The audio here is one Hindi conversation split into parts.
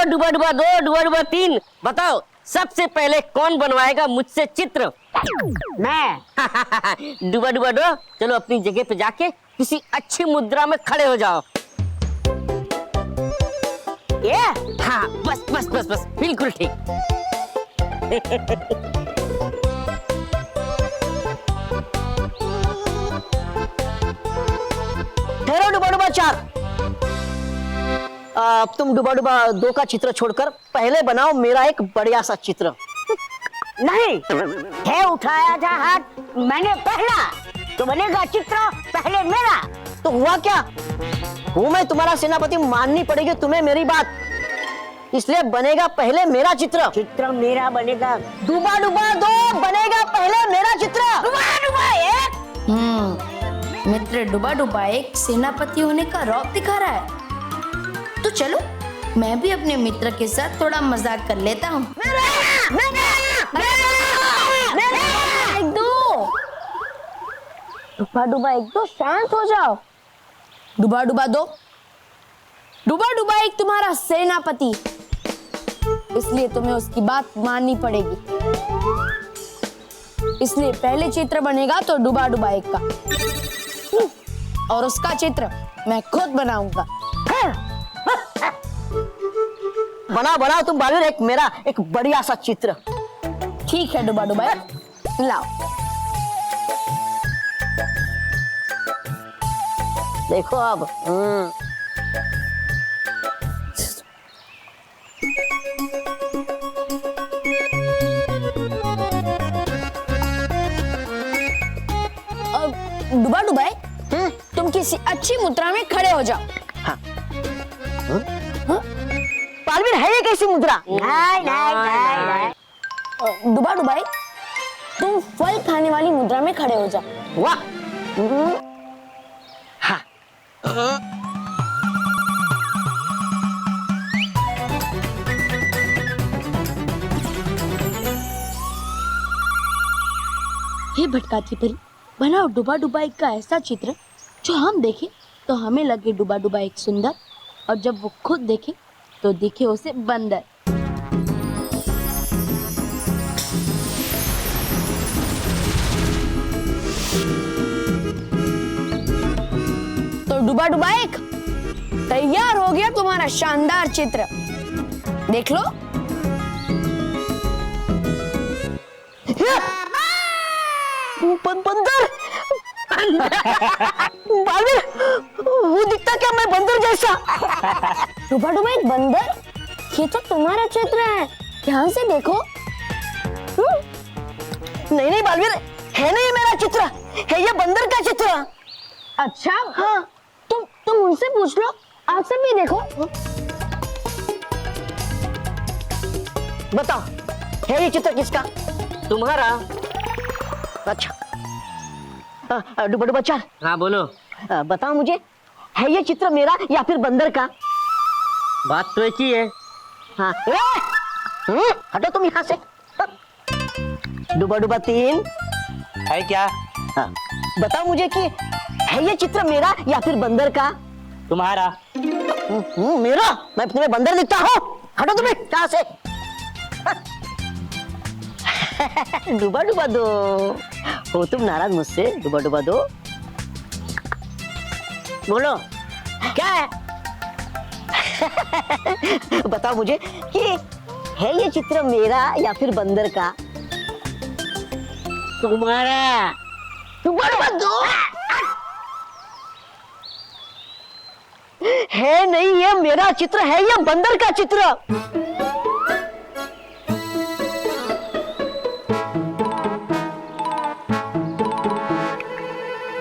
डुबा डुबा 2, डुबा डुबा 3, बताओ सबसे पहले कौन बनवाएगा मुझसे चित्र? मैं। डुबा डुबा 2, चलो अपनी जगह पे जाके किसी अच्छी मुद्रा में खड़े हो जाओ। ये हाँ बस बस बस बस बिल्कुल ठीक। ठहरो डुबा डुबा 4। अब तुम डुबा डुबा 2 का चित्र छोड़कर पहले बनाओ मेरा एक बढ़िया सा चित्र। नहीं है, उठाया था हाथ मैंने पहला, तो बनेगा चित्र पहले मेरा। तो हुआ क्या, हूं मैं तुम्हारा सेनापति, माननी पड़ेगी तुम्हें मेरी बात, इसलिए बनेगा पहले मेरा चित्र। चित्र मेरा बनेगा। डुबा डुबा 2 बनेगा पहले मेरा चित्र। डुबा डुबा 1। मित्र डुबा डुबा 1 सेनापति होने का रौब दिखा रहा है, तो चलो मैं भी अपने मित्र के साथ थोड़ा मजाक कर लेता हूँ। डुबा डुबा 1 2 शांत हो जाओ। डुबा डुबा 2, डुबा डुबा 1 तुम्हारा सेनापति, इसलिए तुम्हें उसकी बात माननी पड़ेगी। इसलिए पहले चित्र बनेगा तो डुबा डुबा 1 का, और उसका चित्र मैं खुद बनाऊंगा। बनाओ बनाओ तुम बालवीर, एक मेरा एक बढ़िया सा चित्र। ठीक है डुबा डुबा 1, लाओ। देखो अब। डुबा डुबा 1, तुम किसी अच्छी मुद्रा में खड़े हो जाओ। बालवीर है ये कैसी मुद्रा? नहीं। डुबा डुबा 1 तुम फल खाने वाली मुद्रा में खड़े हो जाओ। वाह। हाँ। हे भटकाती परी, बनाओ डुबा डुबा 1 का ऐसा चित्र जो हम देखें तो हमें लगे डुबा डुबा 1 सुंदर, और जब वो खुद देखे तो दिखे उसे बंदर। तो डुबा डुबा 1 तैयार हो गया तुम्हारा शानदार चित्र, देख लो। बंदर। बालवीर, वो दिखता क्या मैं बंदर जैसा? डुबा डुबा 1 बंदर, ये तो तुम्हारा चित्र है, ध्यान से देखो। नहीं बालवीर, है नहीं मेरा चित्र, है ये बंदर का चित्र। अच्छा हाँ, तुम उनसे पूछ लो, आप सब भी देखो। बताओ है ये चित्र किसका? तुम्हारा। अच्छा। डुबा डुबा 4, हाँ बोलो। बताओ मुझे, है ये चित्र मेरा या फिर बंदर का? बात तो एक ही है। हाँ। हटो तुम यहाँ से। डुबा डुबा 3, है क्या? हाँ, बताओ मुझे कि है ये चित्र मेरा या फिर बंदर का? तुम्हारा। मेरा? मैं तुम्हें बंदर दिखता हूँ? हटो तुम्हें कहाँ से। डुबा डुबा 2, हो तुम नाराज मुझसे? डुबा डुबा 2, बोलो क्या है? बताओ मुझे कि है ये चित्र मेरा या फिर बंदर का? तुम्हारा। डुबा डुबा 2 है नहीं, ये मेरा चित्र है, ये बंदर का चित्र।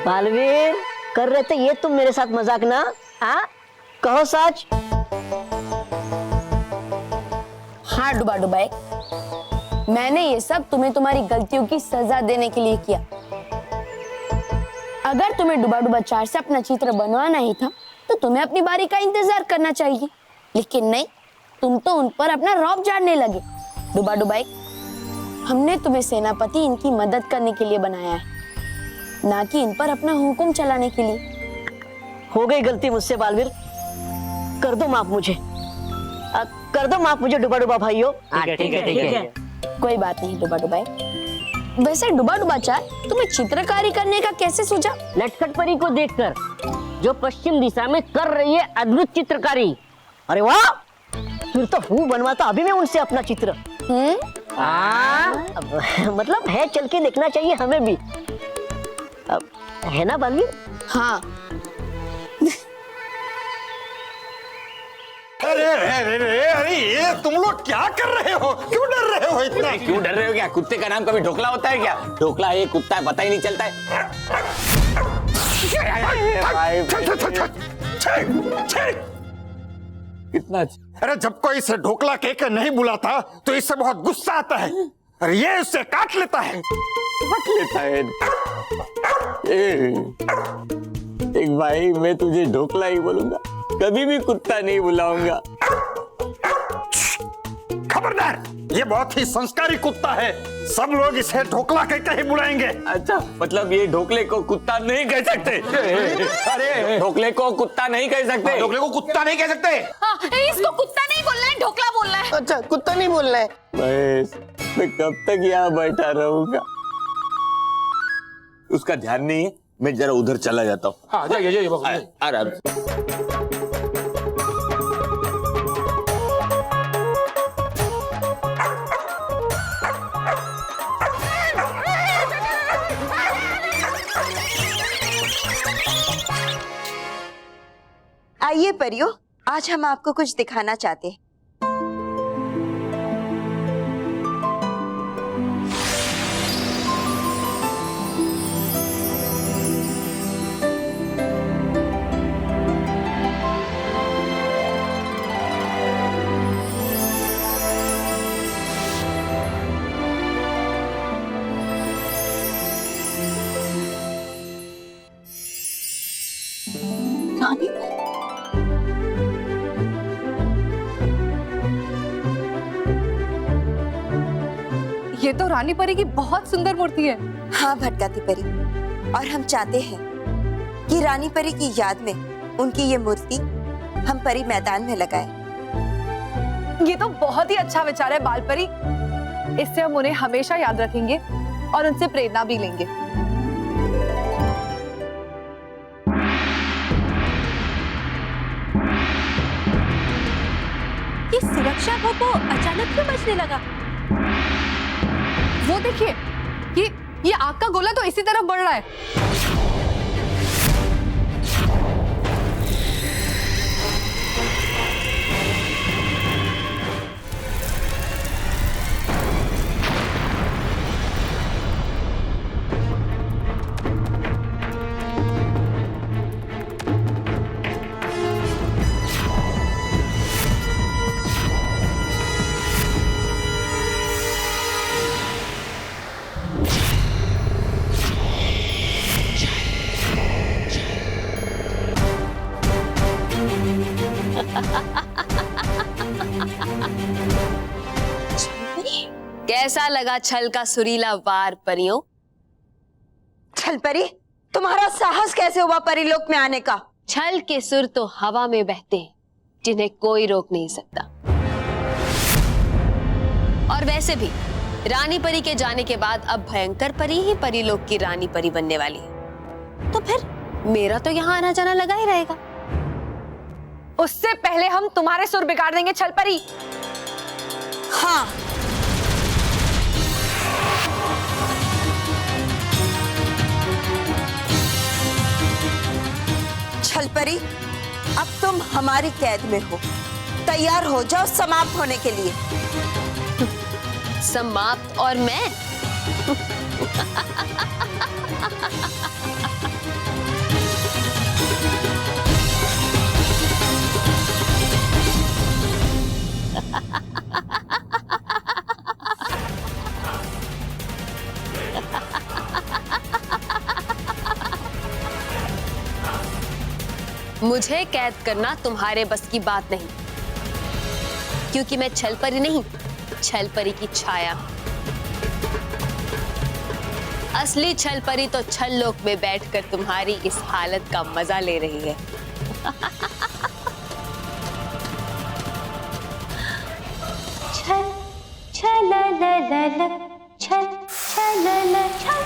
बालवीर, कर रहे थे ये तुम मेरे साथ मजाक ना? हाँ कहो सच। हाँ डुबा डुबा 1, मैंने ये सब तुम्हें तुम्हारी गलतियों की सजा देने के लिए किया। अगर तुम्हें डुबा डुबा 4 से अपना चित्र बनवाना ही था तो तुम्हें अपनी बारी का इंतजार करना चाहिए, लेकिन नहीं, तुम तो उन पर अपना रौब झाड़ने लगे। डुबा डुबा 1, हमने तुम्हें सेनापति इनकी मदद करने के लिए बनाया है, ना कि इन पर अपना हुक्म चलाने के लिए। हो गई गलती मुझसे बालवीर, कर दो माफ मुझे। कर दो माफ मुझे डुबा डुबा भाइयों। ठीक है। कोई बात नहीं डुबा डुबाई। वैसे डुबा डुबा चार, तुम्हें चित्रकारी करने का कैसे सूझा? नटखट परी को देखकर, जो पश्चिम दिशा में कर रही है अद्भुत चित्रकारी। अरे वाह, फिर तो हूँ बनवाता अभी मैं उनसे अपना चित्र। मतलब है, चल के देखना चाहिए हमें भी। है ना बानवी? हाँ। अरे ये तुम लोग क्या कर रहे हो? क्यों डर रहे हो इतना? क्यों डर रहे हो? क्या कुत्ते का नाम कभी ढोकला होता है क्या? ढोकला है, कुत्ता है, पता ही नहीं चलता है। कितना अरे जब कोई इसे ढोकला कहकर नहीं बुलाता तो इससे बहुत गुस्सा आता है। अरे ये उससे काट लेता है। एक भाई, मैं तुझे ढोकला ही बोलूंगा, कभी भी कुत्ता नहीं बुलाऊंगा। खबरदार, ये बहुत ही संस्कारी कुत्ता है, सब लोग इसे ढोकला कहकर ही बुलाएंगे। अच्छा, मतलब ये ढोकले को कुत्ता नहीं कह सकते? अरे ढोकले को कुत्ता नहीं कह सकते? ढोकले को कुत्ता नहीं कह सकते? हाँ, इसको कुत्ता नहीं बोलना है, ढोकला बोलना है। अच्छा, कुत्ता नहीं बोलना है। मैं कब तक यहाँ बैठा रहूंगा? उसका ध्यान नहीं है, मैं जरा उधर चला जाता हूँ। हाँ, जाइए आराम से। आइए परियों, आज हम आपको कुछ दिखाना चाहते हैं। ये तो रानी परी की बहुत सुंदर मूर्ति है। हाँ भटकाती परी, और हम चाहते हैं कि रानी परी की याद में उनकी ये मूर्ति हम परी मैदान में लगाएं। ये तो बहुत ही अच्छा विचार है बाल परी। इससे हम उन्हें हमेशा याद रखेंगे और उनसे प्रेरणा भी लेंगे। ये सुरक्षा को अचानक क्यों बजने लगा? वो देखिए, ये आग का गोला तो इसी तरफ बढ़ रहा है। कैसा लगा छल का सुरीला वार परियों? छल परी, तुम्हारा साहस कैसे हुआ परीलोक में आने का? छल के सुर तो हवा में बहते हैं, जिन्हें कोई रोक नहीं सकता। और वैसे भी रानी परी के जाने के बाद अब भयंकर परी ही परीलोक की रानी परी बनने वाली है, तो फिर मेरा तो यहाँ आना जाना लगा ही रहेगा। उससे पहले हम तुम्हारे सुर बिगाड़ देंगे छल परी। हाँ, छल परी, अब तुम हमारी कैद में हो। तैयार हो जाओ समाप्त होने के लिए। समाप्त? और मैं? मुझे कैद करना तुम्हारे बस की बात नहीं, क्योंकि मैं छल परी नहीं, छल परी की छाया। असली छल परी तो छल लोक में बैठकर तुम्हारी इस हालत का मजा ले रही है। छल छल छल छल।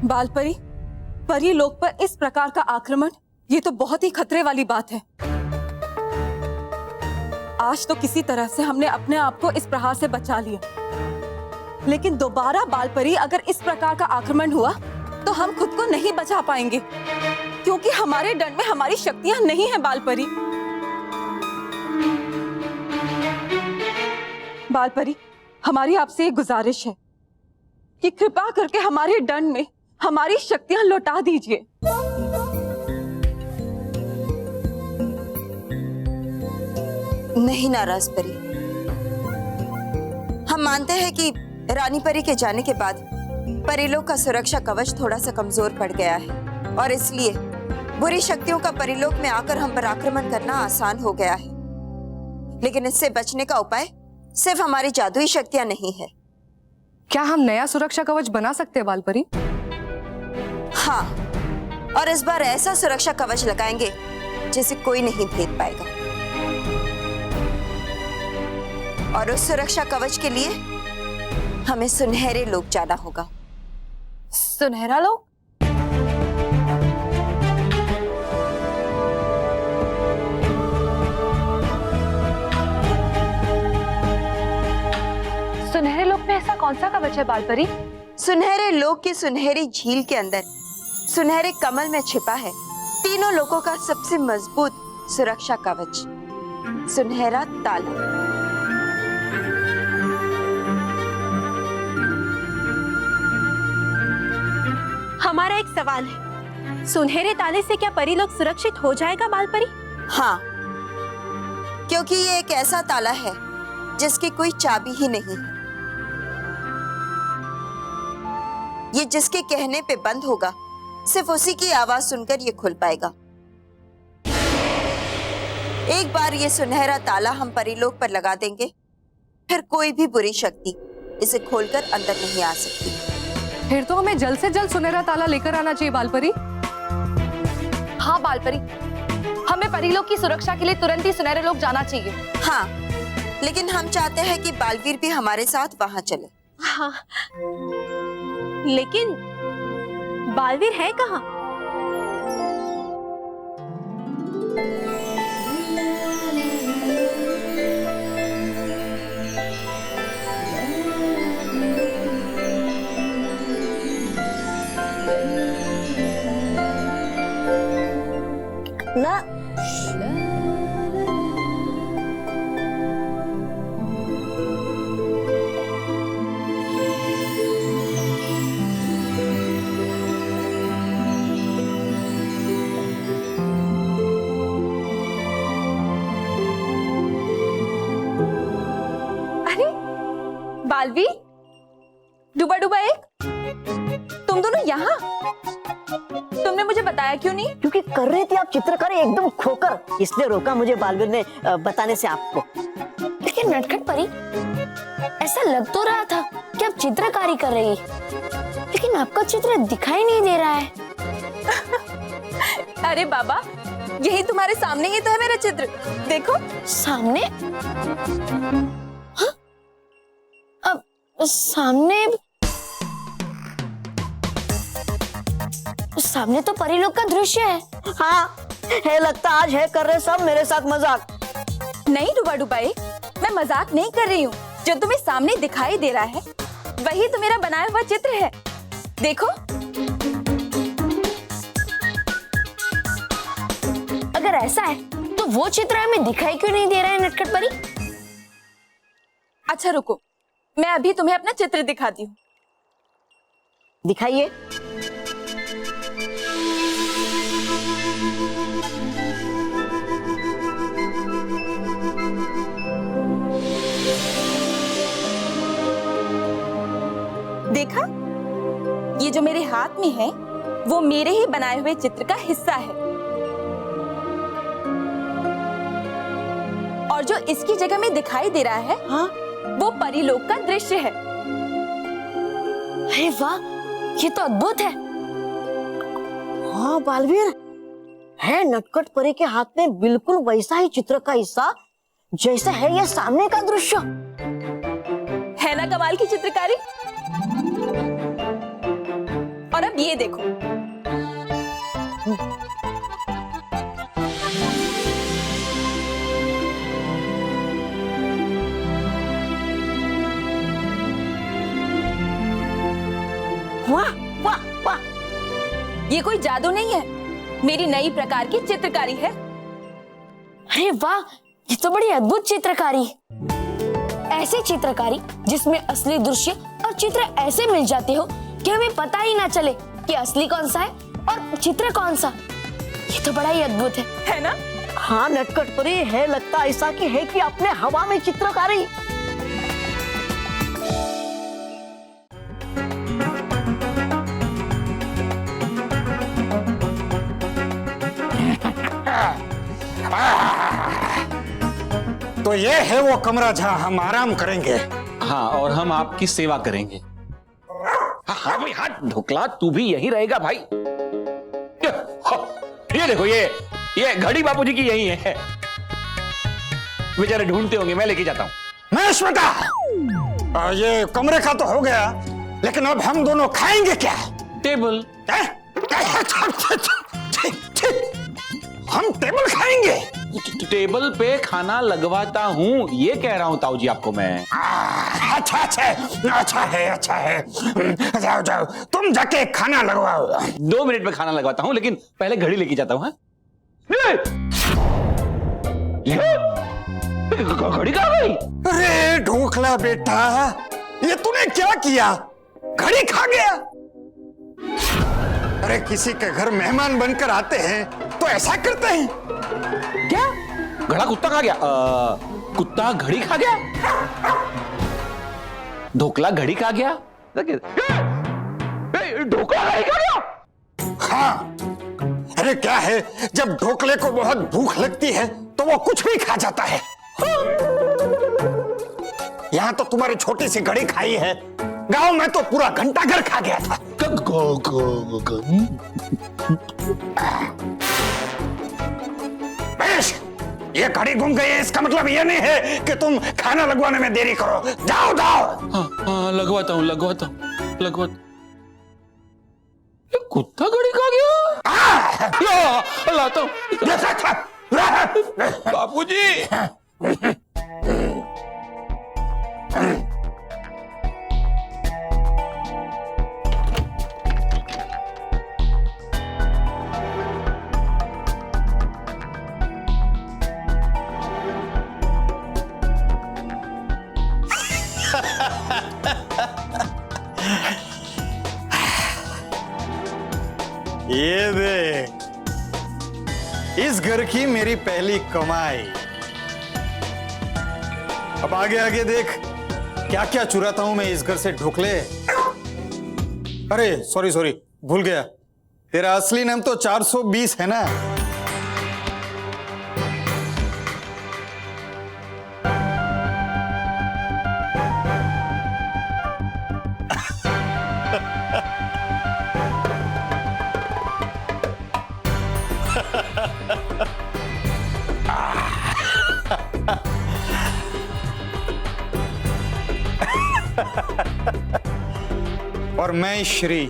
बालपरी, परी लोक पर इस प्रकार का आक्रमण, ये तो बहुत ही खतरे वाली बात है। आज तो किसी तरह से हमने अपने आप को इस प्रहार से बचा लिया, लेकिन दोबारा बालपरी अगर इस प्रकार का आक्रमण हुआ तो हम खुद को नहीं बचा पाएंगे, क्योंकि हमारे दंड में हमारी शक्तियां नहीं है। बालपरी, बालपरी, हमारी आपसे एक गुजारिश है कि कृपा करके हमारे दंड में हमारी शक्तियां लौटा दीजिए। नहीं नाराज परी, हम मानते हैं कि रानी परी के जाने के बाद परिलोक का सुरक्षा कवच थोड़ा सा कमजोर पड़ गया है और इसलिए बुरी शक्तियों का परिलोक में आकर हम पर आक्रमण करना आसान हो गया है। लेकिन इससे बचने का उपाय सिर्फ हमारी जादुई शक्तियां नहीं है। क्या हम नया सुरक्षा कवच बना सकते हैं बालपरी? हाँ, और इस बार ऐसा सुरक्षा कवच लगाएंगे जिसे कोई नहीं भेद पाएगा। और उस सुरक्षा कवच के लिए हमें सुनहरे लोक जाना होगा। सुनहरा लोक? सुनहरे लोक में ऐसा कौन सा कवच है बालपरी? सुनहरे लोक की सुनहरी झील के अंदर सुनहरे कमल में छिपा है तीनों लोकों का सबसे मजबूत सुरक्षा कवच, सुनहरा ताला। हमारा एक सवाल है, सुनहरे ताले से क्या परीलोक सुरक्षित हो जाएगा बालपरी? हाँ, क्योंकि ये एक ऐसा ताला है जिसकी कोई चाबी ही नहीं है। ये जिसके कहने पे बंद होगा, सिर्फ उसी की आवाज सुनकर ये खुल पाएगा। एक बार ये सुनहरा ताला हम परिलोक पर लगा देंगे, फिर कोई भी बुरी शक्ति इसे खोलकर अंदर नहीं आ सकती। फिर तो हमें जल्द से जल्द सुनहरा ताला लेकर आना चाहिए बालपरी। हाँ बालपरी, हमें परिलोक की सुरक्षा के लिए तुरंत ही सुनहरे लोक जाना चाहिए। हाँ, लेकिन हम चाहते हैं कि बालवीर भी हमारे साथ वहां चले। हाँ, लेकिन बालवीर है कहाँ? ना बालवीर, डूबा डूबा एक, तुम दोनों यहाँ? तुमने मुझे बताया क्यों नहीं? क्योंकि कर रही थी आप चित्रकारी एकदम खोकर, इसलिए रोका मुझे बालवीर ने बताने से आपको। लेकिन नटखट परी, ऐसा लग तो रहा था कि आप चित्रकारी कर रही, लेकिन आपका चित्र दिखाई नहीं दे रहा है। अरे बाबा, यही तुम्हारे सामने ही तो है मेरा चित्र, देखो। सामने? हाँ? अब सामने तो परिलोक का दृश्य है। हाँ, है लगता आज है कर रहे सब मेरे साथ मजाक। नहीं डूबा डूबा एक, मैं मजाक नहीं कर रही हूँ। जो तुम्हें सामने दिखाई दे रहा है वही तो मेरा बनाया हुआ चित्र है, देखो। अगर ऐसा है तो वो चित्र हमें दिखाई क्यों नहीं दे रहा है नटखट परी? अच्छा रुको, मैं अभी तुम्हें अपना चित्र दिखाती हूँ। दिखाइए। देखा, ये जो मेरे हाथ में है वो मेरे ही बनाए हुए चित्र का हिस्सा है, और जो इसकी जगह में दिखाई दे रहा है, हाँ, वो परीलोक का दृश्य है। अरे वाह, ये तो अद्भुत है। हाँ बालवीर, है नटखट परी के हाथ में बिल्कुल वैसा ही चित्र का हिस्सा जैसा है ये सामने का दृश्य। है ना कमाल की चित्रकारी। और अब ये देखो, वाह वाह वाह, ये कोई जादू नहीं है, मेरी नई प्रकार की चित्रकारी है। अरे वाह, ये तो बड़ी अद्भुत चित्रकारी है। ऐसी चित्रकारी जिसमें असली दृश्य और चित्र ऐसे मिल जाते हो कि हमें पता ही ना चले कि असली कौन सा है और चित्र कौन सा। ये तो बड़ा ही अद्भुत है ना? हाँ नटखट परी, है लगता ऐसा कि है कि अपने हवा में चित्रकारी। तो ये है वो कमरा जहां हम आराम करेंगे। हाँ, और हम आपकी सेवा करेंगे। हाँ भाई, हाँ ढोकला, तू भी यहीं रहेगा भाई। ये देखो, ये घड़ी बापूजी की यही है। बेचारे ढूंढते होंगे, मैं लेके जाता हूँ। मैं श्वेता, ये कमरे का तो हो गया, लेकिन अब हम दोनों खाएंगे क्या? टेबल। हम टेबल खाएंगे? टेबल पे खाना लगवाता हूँ, ये कह रहा हूँ ताऊ जी आपको मैं। अच्छा है। जाओ जाओ, तुम जाके खाना लगवाओ। 2 मिनट में खाना लगवाता हूँ, लेकिन पहले घड़ी लेके जाता हूँ। घड़ी कहाँ गई? अरे ढोकला बेटा, ये तूने क्या किया? घड़ी खा गया? अरे किसी के घर मेहमान बनकर आते हैं तो ऐसा करते हैं क्या? घड़ा कुत्ता खा गया? कुत्ता घड़ी खा गया? ढोकला घड़ी खा गया? ढोकला घड़ी खा गया? हाँ, अरे क्या है, जब ढोकले को बहुत भूख लगती है तो वो कुछ भी खा जाता है। यहाँ तो तुम्हारी छोटी सी घड़ी खाई है, गांव में तो पूरा घंटा घर खा गया था। बेश, ये घड़ी घूम गई है, इसका मतलब ये नहीं है कि तुम खाना लगवाने में देरी करो। जाओ जाओ। हाँ, लगवाता हूँ। कुत्ता घड़ी खा गया? लाता हूँ बापूजी। ये देख, इस घर की मेरी पहली कमाई। अब आगे आगे देख, क्या क्या चुराता हूं मैं इस घर से ढोकले। अरे सॉरी, भूल गया, तेरा असली नाम तो 420 है ना? और मैं श्री,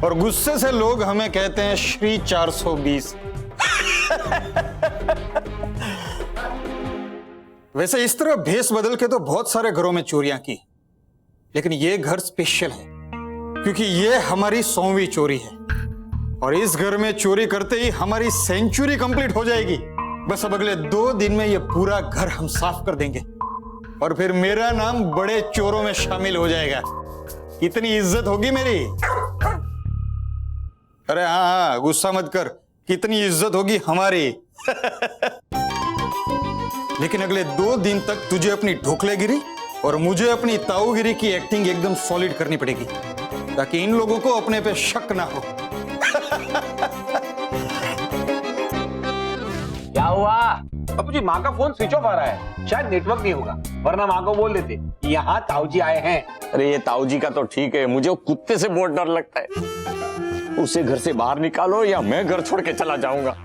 और गुस्से से लोग हमें कहते हैं श्री 420। वैसे इस तरह भेष बदल के तो बहुत सारे घरों में चोरियां की, लेकिन ये घर स्पेशल है क्योंकि ये हमारी 100वीं चोरी है, और इस घर में चोरी करते ही हमारी सेंचुरी कंप्लीट हो जाएगी। बस अब अगले 2 दिन में ये पूरा घर हम साफ कर देंगे और फिर मेरा नाम बड़े चोरों में शामिल हो जाएगा। कितनी इज्जत होगी मेरी। अरे हाँ, गुस्सा मत कर, कितनी इज्जत होगी हमारी। लेकिन अगले 2 दिन तक तुझे अपनी ढोकलेगिरी और मुझे अपनी ताऊगिरी की एक्टिंग एकदम सॉलिड करनी पड़ेगी। ताकि इन लोगों को अपने पे शक ना हो। क्या हुआ? बापू जी, माँ का फोन स्विच ऑफ आ रहा है, शायद नेटवर्क नहीं होगा, वरना माँ को बोल देते यहाँ ताऊ जी आए हैं। अरे ये ताऊ जी का तो ठीक है, मुझे वो कुत्ते से बहुत डर लगता है। उसे घर से बाहर निकालो या मैं घर छोड़ के चला जाऊंगा।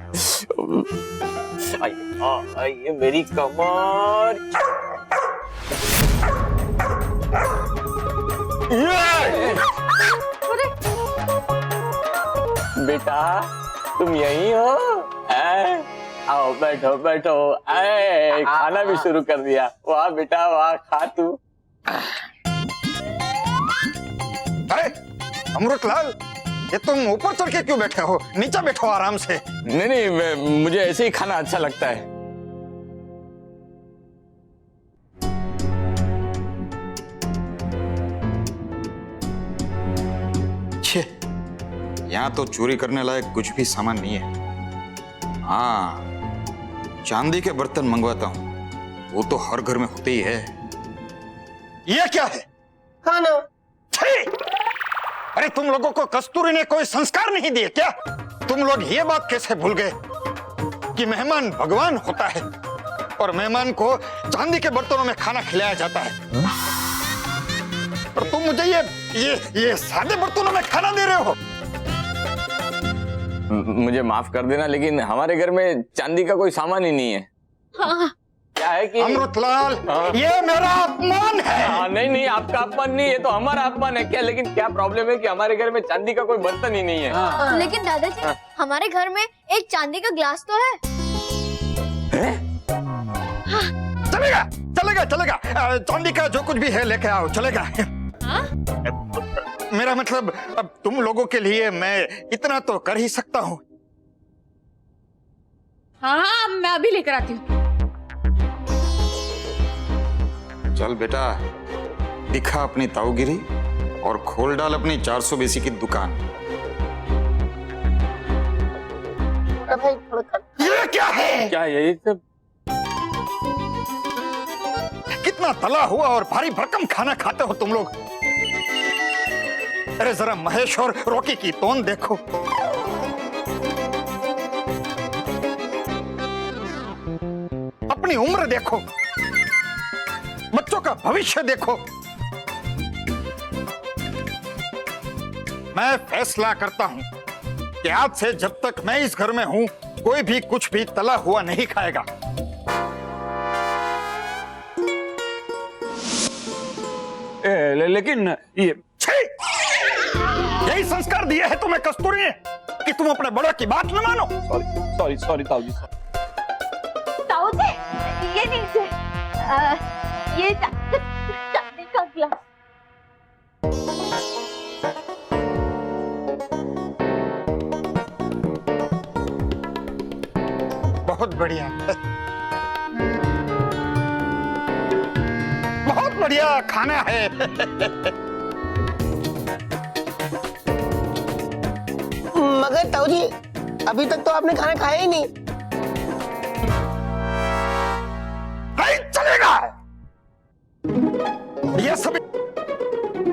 ये मेरी कमर। बेटा तुम यहीं हो? आओ बैठो बैठो। खाना भी शुरू कर दिया। वाह बेटा वाह, खा तू। अरे अमृतलाल, ये तुम ऊपर चढ़ के क्यों बैठे हो? नीचे बैठो आराम से। नहीं नहीं, मुझे ऐसे ही खाना अच्छा लगता है। छे, यहाँ तो चोरी करने लायक कुछ भी सामान नहीं है। हाँ, चांदी के बर्तन मंगवाता हूँ, वो तो हर घर में होते ही है। ये क्या है? खाना। अरे तुम लोगों को कस्तूरी ने कोई संस्कार नहीं दिए क्या? तुम लोग ये बात कैसे भूल गए कि मेहमान भगवान होता है और मेहमान को चांदी के बर्तनों में खाना खिलाया जाता है, और तुम मुझे ये सादे बर्तनों में खाना दे रहे हो। मुझे माफ कर देना, लेकिन हमारे घर में चांदी का कोई सामान ही नहीं है। हाँ। क्या है कि अमृतलाल, ये मेरा अपमान है। नहीं नहीं, आपका अपमान नहीं है तो हमारा अपमान है क्या? लेकिन क्या प्रॉब्लम है कि हमारे घर में चांदी का कोई बर्तन ही नहीं है। लेकिन दादाजी, हमारे घर में एक चांदी का ग्लास तो है। चलेगा चलेगा चलेगा, चांदी का जो कुछ भी है लेके आओ, चलेगा। मेरा मतलब, अब तुम लोगों के लिए मैं इतना तो कर ही सकता हूँ। हाँ, मैं अभी लेकर आती हूँ। चल बेटा, दिखा अपनी ताऊगिरी और खोल डाल अपनी 400 बेसी की दुकान। ये क्या है? क्या यही सब? कितना तला हुआ और भारी भरकम खाना खाते हो तुम लोग। अरे जरा महेश और रॉकी की टोन देखो। अपनी उम्र देखो, बच्चों का भविष्य देखो। मैं फैसला करता हूं कि आज से जब तक मैं इस घर में हूं, कोई भी कुछ भी तला हुआ नहीं खाएगा। लेकिन ये यही संस्कार दिए है तुम्हें कस्तूरी ने कि तुम अपने बड़ों की बात न मानो। सॉरी ताऊ जी। ताऊ जी, ये लीजिए, ये चांदी का ग्लास। बहुत बढ़िया, बहुत बढ़िया खाना है। मगर ताऊ जी, अभी तक तो आपने खाना खाया ही नहीं। नहीं चलेगा। यह सब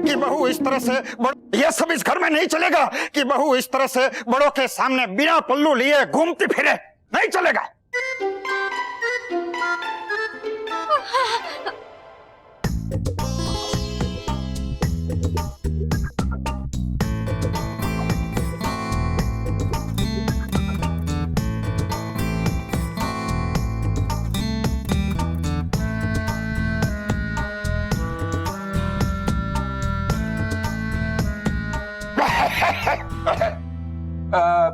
कि बहू इस तरह से यह सब इस घर में नहीं चलेगा कि बहू इस तरह से बड़ों के सामने बिना पल्लू लिए घूमती फिरे। नहीं चलेगा।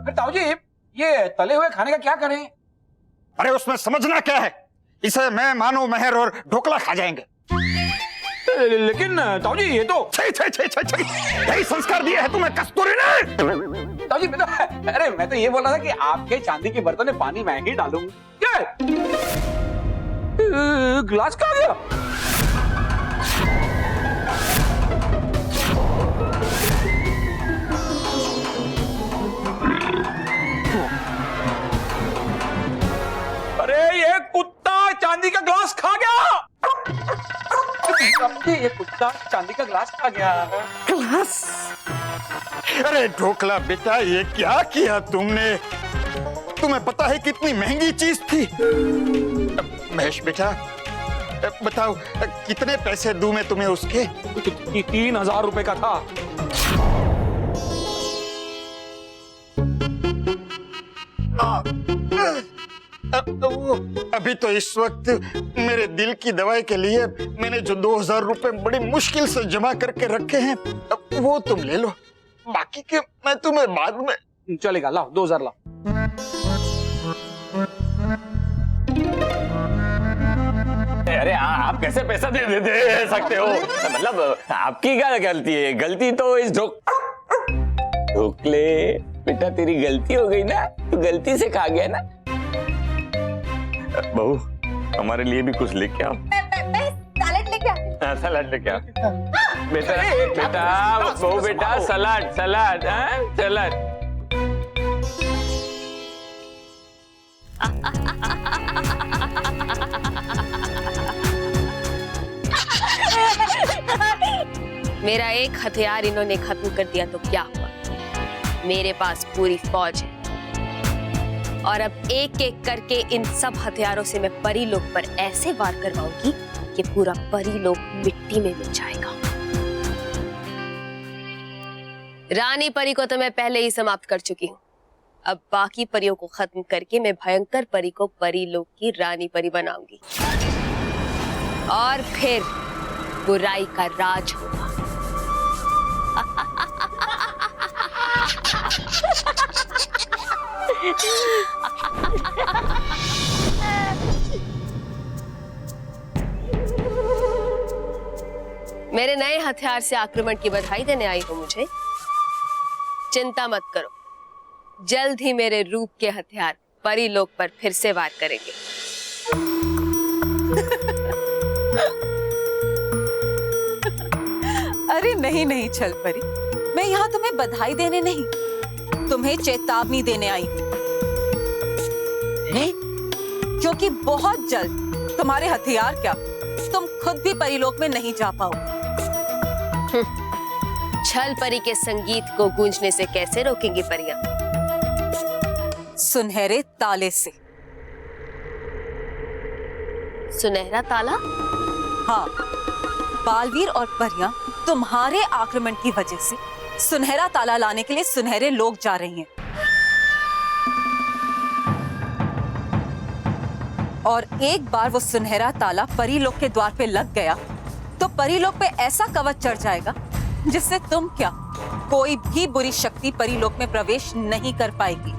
फिर ताऊ जी, ये तले हुए खाने का क्या करें? अरे उसमें समझना क्या है? इसे मैं, मानो, मेहर और ढोकला खा जाएंगे। लेकिन ताऊ जी, ये तो यही संस्कार दिए है तुम्हें कस्तूरी ने। ताऊ जी, मैं तो ये बोल रहा था कि आपके चांदी के बर्तन में पानी मैं ही डालूंगा। क्या ग्लास कहाँ गया? अरे ये कुत्ता चांदी का ग्लास खा गया। ये कुत्ता चांदी का ग्लास खा गया। ग्लास? अरे ढोकला बेटा, ये क्या किया तुमने? तुम्हें पता है कितनी महंगी चीज थी? महेश बेटा बताओ, कितने पैसे दूं मैं तुम्हें उसके? 3,000 रुपए का था। अभी तो इस वक्त मेरे दिल की दवाई के लिए मैंने जो 2,000 रुपए बड़ी मुश्किल से जमा करके रखे हैं, वो तुम ले लो, बाकी के मैं तुम्हें बाद में। चलेगा, लाओ 2,000 लाओ। अरे आप कैसे पैसा दे सकते हो? मतलब आपकी क्या गलती है? गलती तो इस ढोकले बेटा, तेरी गलती हो गई ना, तू गलती से खा गया ना। बहू, हमारे लिए भी कुछ लेके आओ। सलाद लेके आ। सलाद लेके आओ बेटा। बेटा बहू, बेटा सलाद सलाद सलाद। मेरा एक हथियार इन्होंने खत्म कर दिया तो क्या हुआ? मेरे पास पूरी फौज है और अब एक एक करके इन सब हथियारों से मैं परी लोक पर ऐसे वार करवाऊंगी कि पूरा परी लोक मिट्टी में मिल जाएगा। रानी परी को तो मैं पहले ही समाप्त कर चुकी हूँ। अब बाकी परियों को खत्म करके मैं भयंकर परी को परी लोक की रानी परी बनाऊंगी और फिर बुराई का राज होगा। मेरे नए हथियार से आक्रमण की बधाई देने आई हो मुझे? चिंता मत करो, जल्द ही मेरे रूप के हथियार परी लोक पर फिर से वार करेंगे। अरे नहीं नहीं छल परी, मैं यहाँ तुम्हें बधाई देने नहीं, तुम्हें चेतावनी देने आई हूँ, क्योंकि बहुत जल्द तुम्हारे हथियार क्या, तुम खुद भी परीलोक में नहीं जा पाओगे। छल परी के संगीत को गूंजने से कैसे रोकेंगी परियां? सुनहरे ताले से। सुनहरा ताला? हाँ, बालवीर और परियां तुम्हारे आक्रमण की वजह से सुनहरा ताला लाने के लिए सुनहरे लोग जा रही हैं। और एक बार वो सुनहरा ताला परीलोक के द्वार पे लग गया तो परीलोक पे ऐसा कवच चढ़ जाएगा जिससे तुम क्या, कोई भी बुरी शक्ति परीलोक में प्रवेश नहीं कर पाएगी।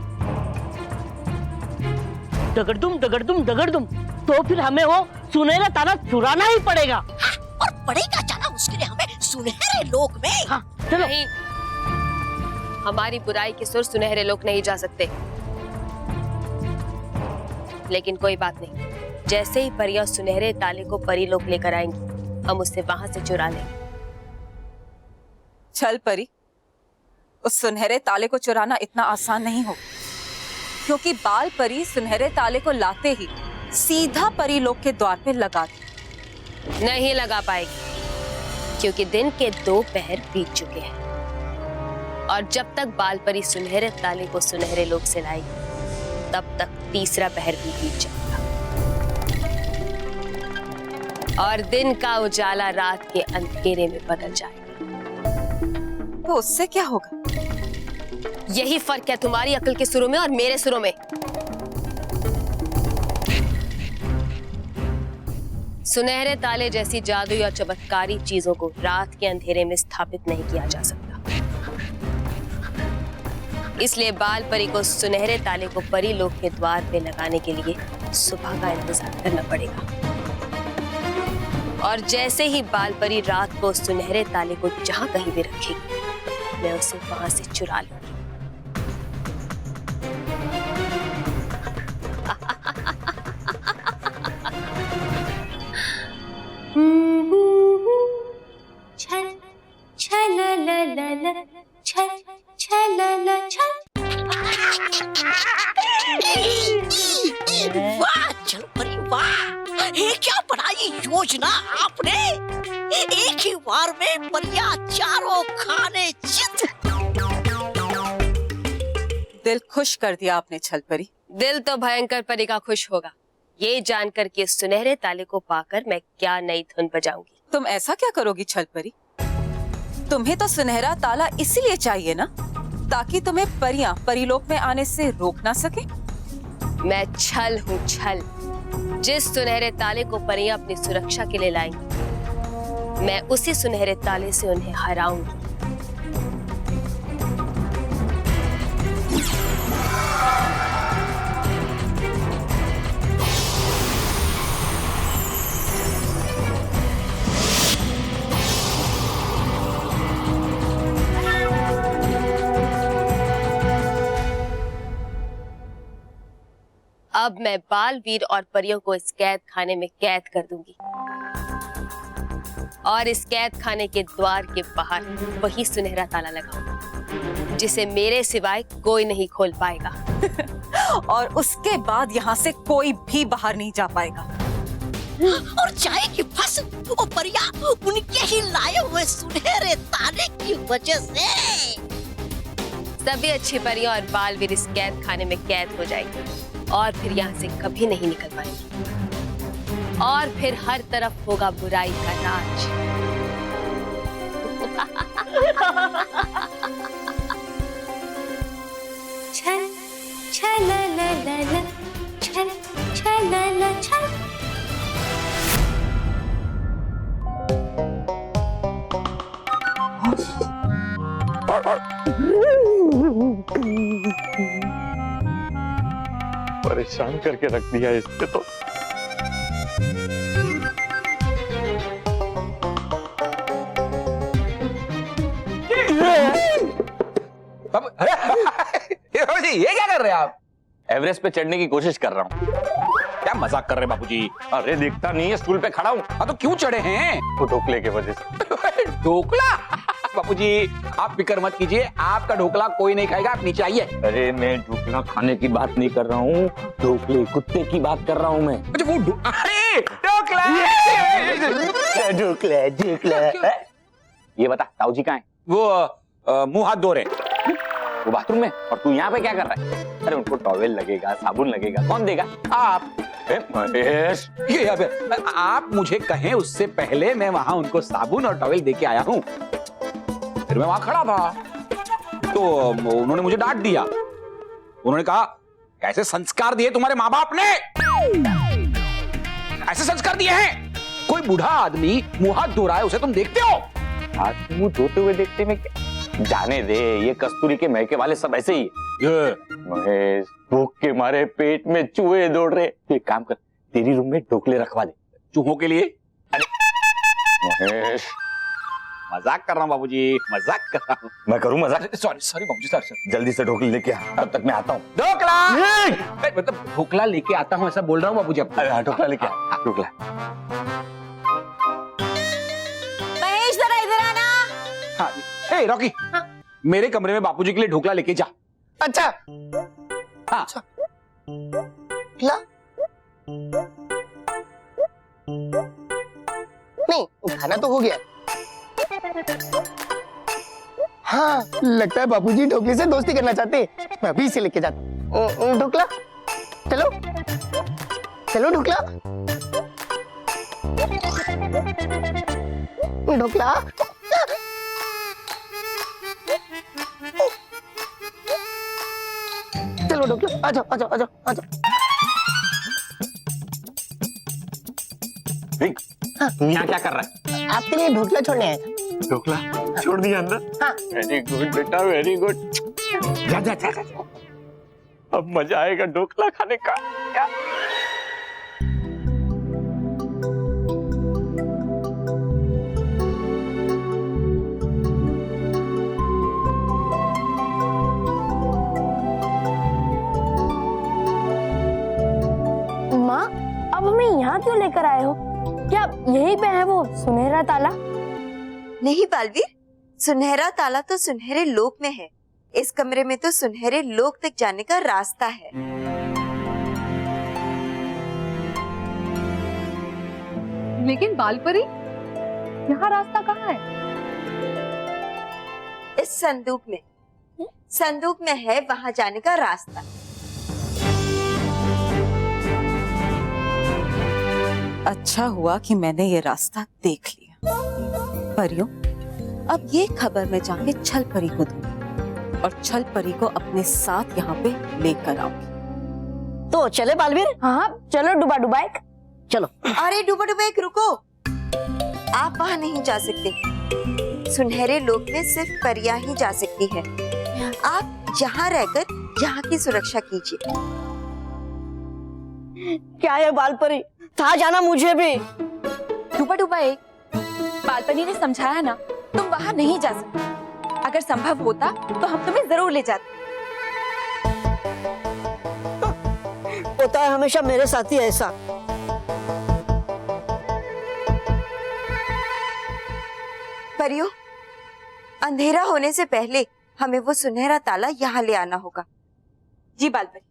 दगड़दुम दगड़दुम दगड़दुम, तो फिर हमें वो सुनहरा ताला चुराना ही पड़ेगा। और पड़ेगा जाना उसके लिए हमें सुनहरे लोक में। हाँ, चलो। नहीं, हमारी बुराई के सुर सुनहरे लोक नहीं जा सकते। लेकिन कोई बात नहीं, जैसे ही परियां सुनहरे ताले को परीलोक लेकर आएंगी, हम उससे वहां से चुरा लेंगे। छल परी, उस सुनहरे ताले को चुराना इतना आसान नहीं होगा, क्योंकि बाल परी सुनहरे ताले को लाते ही सीधा परीलोक के द्वार पे लगा दे। नहीं लगा पाएगी, क्योंकि दिन के 2 पहर बीत चुके हैं और जब तक बाल परी सुनहरे ताले को सुनहरे लोक से लाएगी, तब तक तीसरा पहर भी बीत जाएगा और दिन का उजाला रात के अंधेरे में बदल जाएगा। तो उससे क्या होगा? यही फर्क है तुम्हारी अकल के सुरों में और मेरे सुरों में। सुनहरे ताले जैसी जादुई और चमत्कारी चीजों को रात के अंधेरे में स्थापित नहीं किया जा सकता। इसलिए बाल परी को सुनहरे ताले को परी लोक के द्वार पे लगाने के लिए सुबह का इंतजार करना पड़ेगा। और जैसे ही बाल परी रात को सुनहरे ताले को जहां कहीं भी रखेगी, मैं उसे वहां से चुरा लूंगी। छल छल ल ल ल छल छल ल छल। वाह चल परी वाह, ये क्या बनाई योजना आपने? एक ही बार में परियां चारों खाने जीत। दिल खुश कर दिया आपने छल परी। दिल तो भयंकर परी का खुश होगा ये जानकर कि इस सुनहरे ताले को पाकर मैं क्या नई धुन बजाऊंगी। तुम ऐसा क्या करोगी छल परी? तुम्हें तो सुनहरा ताला इसीलिए चाहिए ना, ताकि तुम्हें परियां परीलोक में आने से रोक ना सके। मैं छल हूँ छल। जिस सुनहरे ताले को परियां अपनी सुरक्षा के लिए लाएंगी, मैं उसी सुनहरे ताले से उन्हें हराऊंगी। अब मैं बालवीर और परियों को इस कैद खाने में कैद कर दूंगी और इस कैद खाने के द्वार के बाहर वही सुनहरा ताला लगाऊंगी जिसे मेरे सिवाय कोई नहीं खोल पाएगा। और उसके बाद यहाँ से कोई भी बाहर नहीं जा पाएगा। और जाएगी फंस वो परिया उनके ही लाए हुए सुनहरे ताले की वजह से। सभी अच्छी परियां और बालवीर इस कैद खाने में कैद हो जाएंगे और फिर यहाँ से कभी नहीं निकल पाएंगे और फिर हर तरफ होगा बुराई का राज। छल छल ला ला ला छल छल ला ला छल। परेशान करके रख दिया इसने तो। अरे ये क्या कर रहे हैं आप? एवरेस्ट पे चढ़ने की कोशिश कर रहा हूँ। क्या मजाक कर रहे हैं बापूजी? अरे दिखता नहीं है स्टूल पे खड़ा हूँ। हाँ तो क्यों चढ़े हैं? वो ढोकले की वजह से। ढोकला? बापूजी आप फिक्र मत कीजिए, आपका ढोकला कोई नहीं खाएगा, आप नीचे आइए। अरे मैं ढोकला खाने की बात नहीं कर रहा हूँ, ढोकले कुत्ते की बात कर रहा हूँ मैं। अच्छा वो अरे ढोकला ढोकला ढोकला। ये बता ताऊ जी कहाँ है? वो मुंह हाथ धो रहे। वो बाथरूम में, और तू यहाँ पे क्या कर रहा है? अरे उनको टॉवेल लगेगा, साबुन लगेगा, कौन देगा? आप। महेश ये आप मुझे कहें उससे पहले मैं वहां उनको साबुन और टॉवेल देके आया हूँ। फिर मैं वहां खड़ा था तो उन्होंने मुझे डांट दिया। उन्होंने कहा कैसे संस्कार दिए तुम्हारे माँ बाप ने? ऐसे संस्कार दिए हैं? कोई बूढ़ा आदमी मुंह हाथ धो रहा है, उसे तुम देखते हो? हाथ मुंह धोते हुए देखते में क्या? जाने दे, ये कस्तूरी के महके वाले सब ऐसे ही। महेश भूख के मारे पेट में चूहे दौड़ रहे। तो एक काम कर, तेरी रूम में ढोकले रखवा दे चूहों के लिए। अरे महेश मजाक कर रहा हूँ बाबूजी, मजाक कर रहा हूँ। मैं करूँ मजाक? सॉरी सॉरी बाबूजी, सॉरी। जल्दी से ढोकले लेके आ, तब तक मैं आता हूँ। ढोकला मतलब ढोकला लेके आता हूँ ऐसा बोल रहा हूँ बाबूजी। ढोकला लेके आ, ढोकला। महेश जरा इधर आना। हाँ ए रॉकी, मेरे कमरे में बापूजी के लिए ढोकला लेके जा। अच्छा हाँ ला नहीं खाना तो हो गया। हाँ लगता है बापूजी ढोकले से दोस्ती करना चाहते हैं। मैं अभी इसे लेके जाता हूँ। ढोकला चलो चलो ढोकला ढोकला। चलो ढोकला आ जाओ आ जाओ आ जाओ आ जाओ। तू यहाँ क्या कर रहा है? आपके लिए ढोकला छोड़ने आया था। ढोकला छोड़ दिया अंदर? हाँ। वेरी गुड बेटा, वेरी गुड। जा जा जा जा, अब मजा आएगा ढोकला खाने का। क्या? माँ अब हमें यहाँ क्यों लेकर आए हो? क्या यहीं पे है वो सुनहरा ताला? नहीं बालवीर, सुनहरा ताला तो सुनहरे लोक में है। इस कमरे में तो सुनहरे लोक तक जाने का रास्ता है। लेकिन बालपरी, यहाँ रास्ता कहाँ है? इस संदूक में। संदूक में है वहां जाने का रास्ता। अच्छा हुआ कि मैंने ये रास्ता देख लिया। परियों, अब ये खबर मैं जाके छल परी को दूंगी और छल परी को अपने साथ यहाँ पे लेकर आऊंगी। तो चले बालवीर? हाँ चलो डुबा डुबाइक। चलो। अरे डुबा डुबाइक रुको, आप वहां नहीं जा सकते। सुनहरे लोक में सिर्फ परियां ही जा सकती है। आप यहाँ रहकर यहाँ की सुरक्षा कीजिए। क्या है बालपरी, था जाना मुझे भी। डुबा डुबाइक, बालपरी ने समझाया ना, तुम वहां नहीं जा सकते। अगर संभव होता तो हम तुम्हें जरूर ले जाते। होता है हमेशा मेरे साथ ही ऐसा। परियों, अंधेरा होने से पहले हमें वो सुनहरा ताला यहाँ ले आना होगा। जी बालपरी।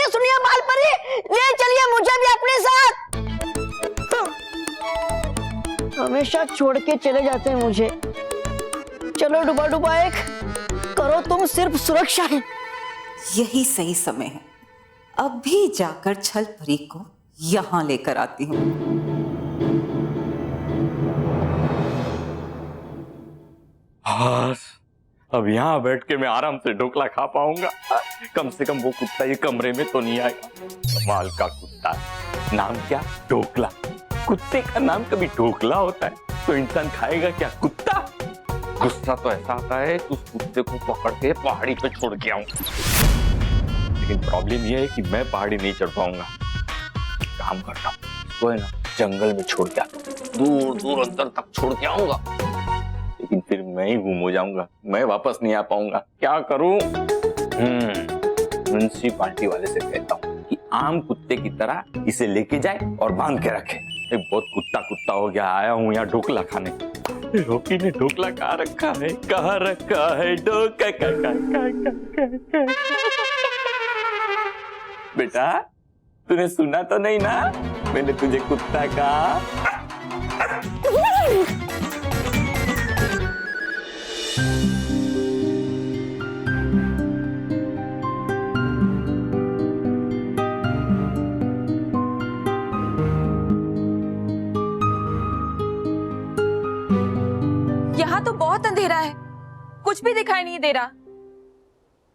सुनिए बालपरी, ले चलिए मुझे भी अपने साथ। हमेशा छोड़ के चले जाते हैं मुझे। चलो डुबा डुबाइक, करो तुम सिर्फ सुरक्षा है। यही सही समय है। अब भी जाकर छल परी को यहाँ लेकर आती हूँ। अब यहाँ बैठ के मैं आराम से ढोकला खा पाऊंगा। कम से कम वो कुत्ता ये कमरे में तो नहीं आएगा। कमाल का कुत्ता, नाम क्या? ढोकला। कुत्ते का नाम कभी ढोकला होता है तो इंसान खाएगा क्या? कुत्ता। गुस्सा तो ऐसा आता है कि उस कुत्ते को पकड़ के पहाड़ी पे छोड़ के आऊं। लेकिन प्रॉब्लम ये है कि मैं पहाड़ी नहीं चढ़ पाऊंगा। काम करता हूँ तो है ना, जंगल में छोड़ के आता हूँ, दूर दूर अंदर तक छोड़ के आऊंगा। लेकिन फिर मैं ही गुम हो जाऊंगा, मैं वापस नहीं आ पाऊंगा। क्या करूं? म्युनिसिपालिटी वाले से कहता हूँ कि आम कुत्ते की तरह इसे लेके जाए और बांध के रखे। एक बहुत कुत्ता कुत्ता हो गया, आया हूँ यहाँ ढोकला खाने। रोकी ने ढोकला कहाँ रखा है? कहाँ रखा है ढोकला? बेटा तूने सुना तो नहीं ना, मैंने तुझे कुत्ता कहा। यहाँ तो बहुत अंधेरा है, कुछ भी दिखाई नहीं दे रहा।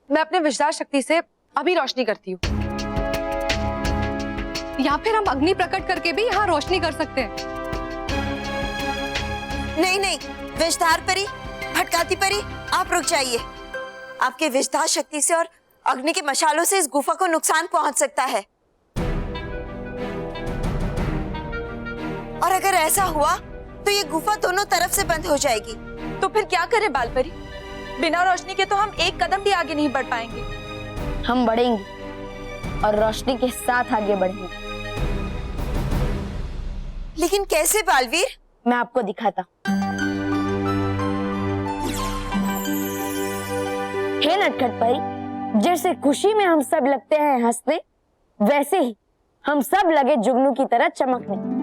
मैं अपने विशेष शक्ति से अभी रोशनी करती हूँ, या फिर हम अग्नि प्रकट करके भी यहाँ रोशनी कर सकते हैं। नहीं नहीं, विषधार परी, भटकाती परी, आप रुक जाइए। आपके विषधार शक्ति से और अग्नि के मशालों से इस गुफा को नुकसान पहुंच सकता है। और अगर ऐसा हुआ तो ये गुफा दोनों तरफ से बंद हो जाएगी। तो फिर क्या करें बालपरी? बिना रोशनी के तो हम एक कदम भी आगे नहीं बढ़ पाएंगे। हम बढ़ेंगे और रोशनी के साथ आगे बढ़ेंगे। लेकिन कैसे बालवीर? मैं आपको दिखाता। हे नटखट परी, जैसे खुशी में हम सब लगते हैं हंसने, वैसे ही हम सब लगे जुगनू की तरह चमकने।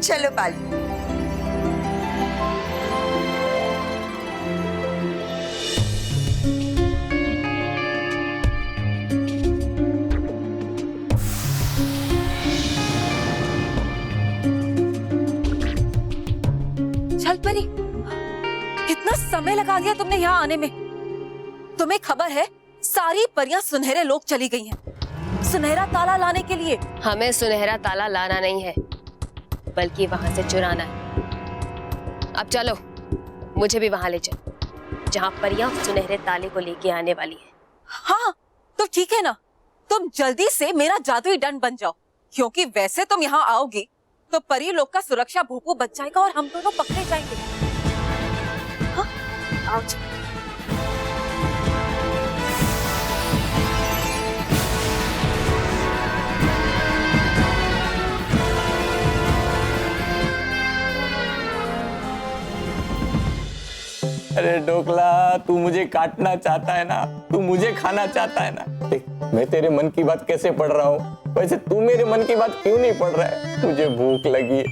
चलो बालू। चल परी, इतना समय लगा दिया तुमने यहाँ आने में। तुम्हें खबर है सारी परियां सुनहरे लोक चली गई हैं सुनहरा ताला लाने के लिए। हमें सुनहरा ताला लाना नहीं है, बल्कि वहां से चुराना है। अब चलो, मुझे भी वहां ले चलो जहां परियां सुनहरे ताले को लेके आने वाली है। हाँ तो ठीक है ना, तुम जल्दी से मेरा जादुई दंड बन जाओ, क्योंकि वैसे तुम यहाँ आओगी तो परी लोग का सुरक्षा भूपू बच जाएगा और हम दोनों पकड़े जाएंगे। हाँ, आओ चलो। अरे ढोकला, तू मुझे काटना चाहता है ना, तू मुझे खाना चाहता है ना। देख, मैं तेरे मन की बात कैसे पढ़ रहा हूँ, वैसे तू मेरे मन की बात क्यों नहीं पढ़ रहा है। मुझे भूख लगी है,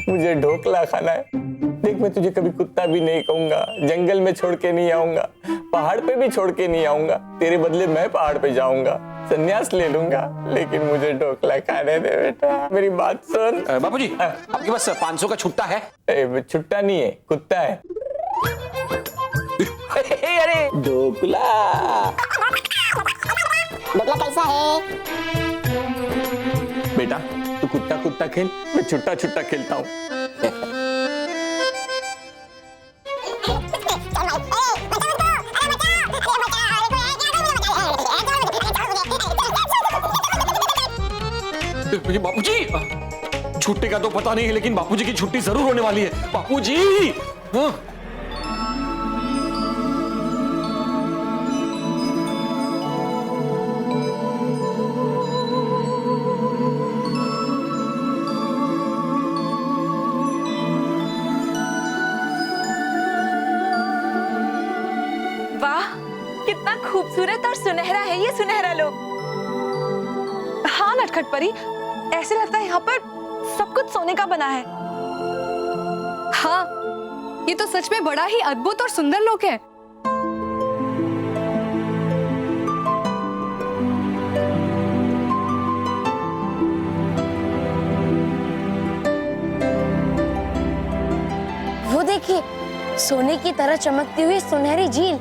मुझे ढोकला खाना है। देख, मैं तुझे कभी कुत्ता भी नहीं कहूंगा, जंगल में छोड़ के नहीं आऊंगा, पहाड़ पे भी छोड़ के नहीं आऊंगा। तेरे बदले मैं पहाड़ पे जाऊंगा, संन्यास ले लूंगा, लेकिन मुझे ढोकला खाने दे बेटा। मेरी बात सुन। बापूजी, आपके पास 500 का छुट्टा है? छुट्टा नहीं है, कुत्ता है। अरे ढोकला कैसा है बेटा? तू कुत्ता कुत्ता खेल, मैं छुट्टा छुट्टा खेलता हूँ। मुझे बापूजी, छुट्टे का तो पता नहीं है, लेकिन बापूजी की छुट्टी जरूर होने वाली है। बापूजी, कितना खूबसूरत और सुनहरा है ये सुनहरा लोग। हाँ नटखट परी, ऐसे लगता है यहाँ पर सब कुछ सोने का बना है। हाँ, ये तो सच में बड़ा ही अद्भुत और सुंदर लोक है। वो देखिए, सोने की तरह चमकती हुई सुनहरी झील।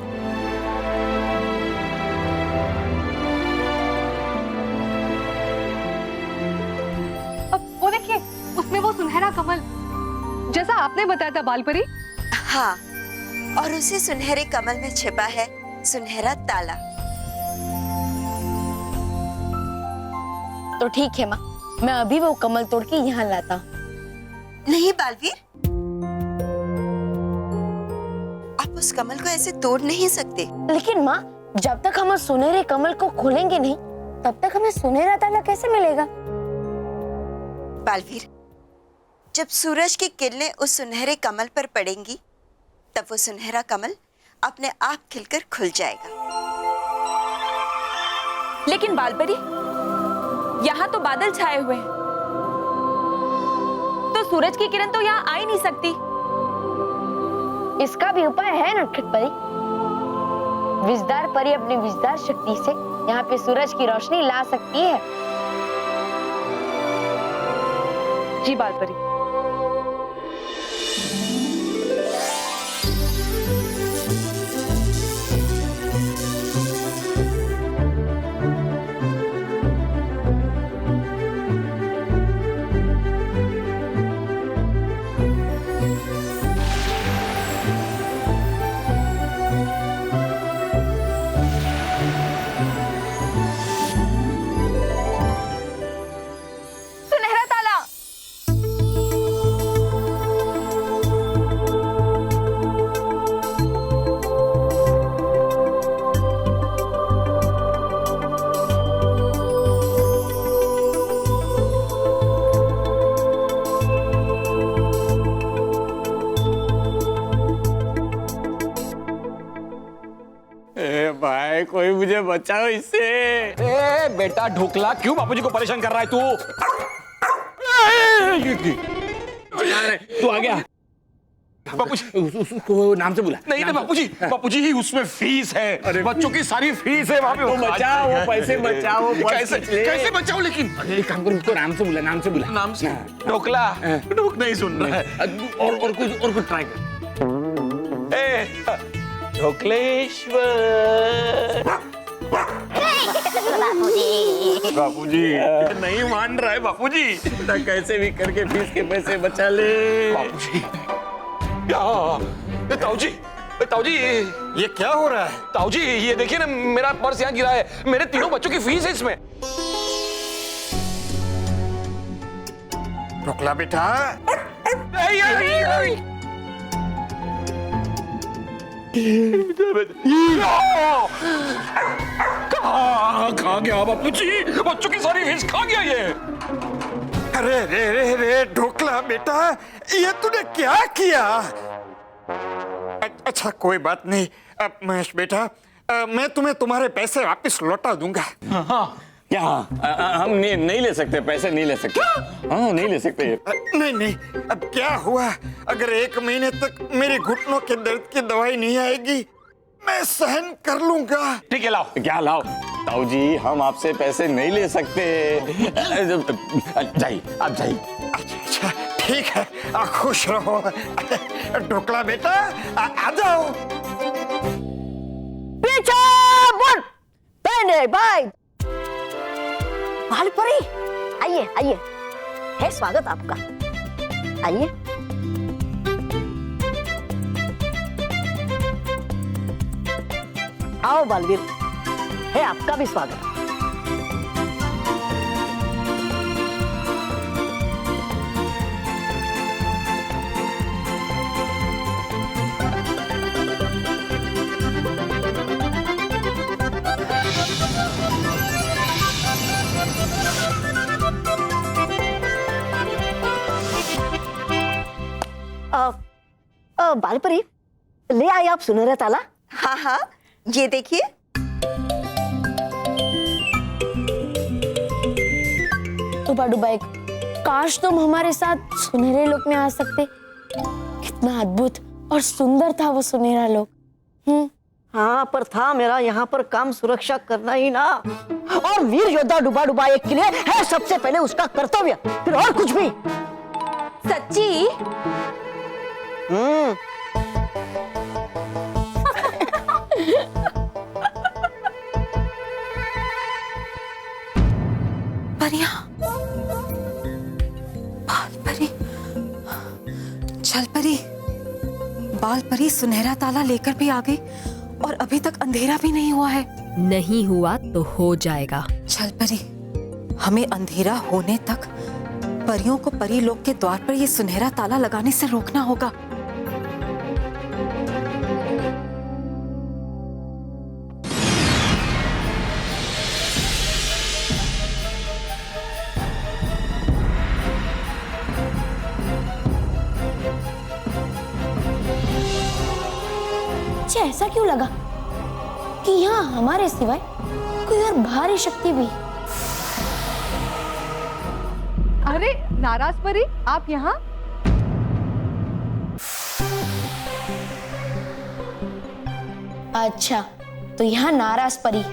उसमें वो सुनहरा कमल जैसा आपने बताया था बालपरी। हाँ, और उसी सुनहरे कमल में छिपा है सुनहरा ताला। तो ठीक है माँ, मैं अभी वो कमल तोड़ के यहाँ लाता हूँ। नहीं बालवीर, आप उस कमल को ऐसे तोड़ नहीं सकते। लेकिन माँ, जब तक हम उस सुनहरे कमल को खोलेंगे नहीं, तब तक हमें सुनहरा ताला कैसे मिलेगा? बालवीर, जब सूरज की किरणें उस सुनहरे कमल पर पड़ेंगी, तब वो सुनहरा कमल अपने आप खिलकर खुल जाएगा। लेकिन बालपरी, यहाँ तो बादल छाए हुए हैं, तो सूरज की किरण तो यहाँ आ ही नहीं सकती। इसका भी उपाय है नटखट परी। विजदार परी अपनी विजदार शक्ति से यहाँ पे सूरज की रोशनी ला सकती है। जी बालपरी। भाई, कोई मुझे बचाओ इससे। ए बेटा ढोकला, क्यों बापूजी को परेशान कर रहा है तू? तू आ गया बापूजी, उसको नाम से बुला। नहीं नहीं बापूजी ही उसमें फीस है, बच्चों की सारी फीस है वहाँ पे। वो बचाओ, वो पैसे बचाओ। कैसे बचाओ लेकिन? अरे एक काम करो, उसको नाम से बुला, नाम से बुला। नाम से? ढोकला ढोक नहीं सुन रहा है। और कुछ ट्राई कर। ढोकलेश्वर। बापूजी नहीं मान रहा है बापूजी। कैसे भी करके फीस के पैसे बचा ले। बापूजी ताऊजी, ताऊजी ये क्या हो रहा है? ताऊजी ये देखिए ना, मेरा पर्स यहाँ गिरा है, मेरे तीनों बच्चों की फीस है इसमें। ढोकला बेटा, कहाँ गया बापूजी? बच्चों की सारी फीस खा गया ये। अरे रे रे रे ढोकला बेटा, ये तूने क्या किया? अच्छा कोई बात नहीं, अब महेश बेटा, मैं तुम्हें तुम्हारे पैसे वापस लौटा दूंगा। क्या हम नहीं ले सकते? पैसे नहीं ले सकते? हाँ नहीं ले सकते। नहीं नहीं, अब क्या हुआ? अगर 1 महीने तक मेरे घुटनों के दर्द की दवाई नहीं आएगी, मैं सहन कर लूंगा। ठीक है, लाओ। क्या लाओ? ताऊ जी हम आपसे पैसे नहीं ले सकते। जाइए, आप जाइए। अच्छा ठीक है, खुश रहो। ढोकला बेटा, आ जाओ। पीछे मुड़, पहने भाई। बालपरी, आइए आइए, है स्वागत आपका, आइए। आओ बालवीर, है आपका भी स्वागत। बालपरी, ले आए आप सुनहरा ताला? हाँ हाँ, ये देखिए। डुबा एक, काश तुम हमारे साथ सुनहरे लोक में आ सकते। कितना अद्भुत और सुंदर था वो सुनहरा लोक। हाँ, पर था मेरा यहाँ पर काम सुरक्षा करना ही ना। और वीर योद्धा डुबा एक के लिए है सबसे पहले उसका कर्तव्य, फिर और कुछ भी। सच्ची? परिया, बालपरी, छलपरी, बालपरी सुनहरा ताला लेकर भी आ गई और अभी तक अंधेरा भी नहीं हुआ है। नहीं हुआ तो हो जाएगा। छलपरी, हमें अंधेरा होने तक परियों को परी लोक के द्वार पर ये सुनहरा ताला लगाने से रोकना होगा। ऐसा क्यों लगा कि यहाँ हमारे सिवाय कोई और भारी शक्ति भी? अरे नाराज परी, आप यहाँ? अच्छा, तो यहाँ नाराज परी,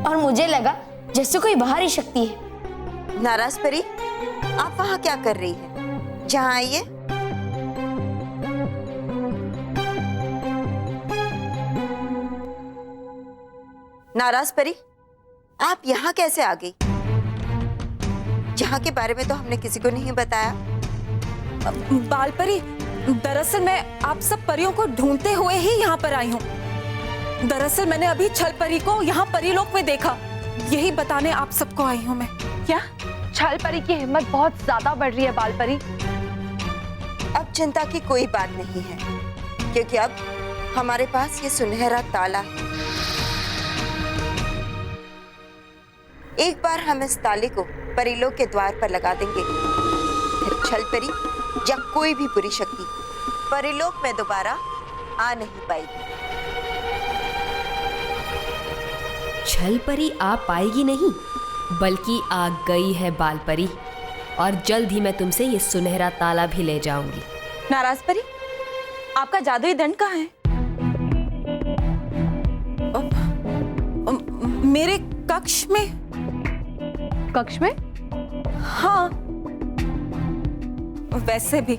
और मुझे लगा जैसे कोई बाहरी शक्ति है। नाराज परी, आप वहाँ क्या कर रही है? जहाँ आइए। नाराज परी, आप यहाँ कैसे आ गई? जहाँ के बारे में तो हमने किसी को नहीं बताया। बालपरी, दरअसल मैं आप सब परियों को ढूंढते हुए ही यहाँ पर आई हूँ। दरअसल मैंने अभी छल परी को यहाँ परीलोक में देखा, यही बताने आप सबको आई हूँ मैं। क्या छल परी की हिम्मत बहुत ज्यादा बढ़ रही है बालपरी? अब चिंता की कोई बात नहीं है, क्योंकि अब हमारे पास ये सुनहरा ताला है। एक बार हम इस ताले को परीलोक के द्वार पर लगा देंगे, फिर छल परी या कोई भी बुरी शक्ति परीलोक में दोबारा आ नहीं पाएगी। छल परी आ पाएगी नहीं, बल्कि आ गई है बाल परी। और जल्द ही मैं तुमसे ये सुनहरा ताला भी ले जाऊंगी। नाराज परी, आपका जादुई दंड कहाँ है? मेरे कक्ष में। कक्ष में? हाँ, वैसे भी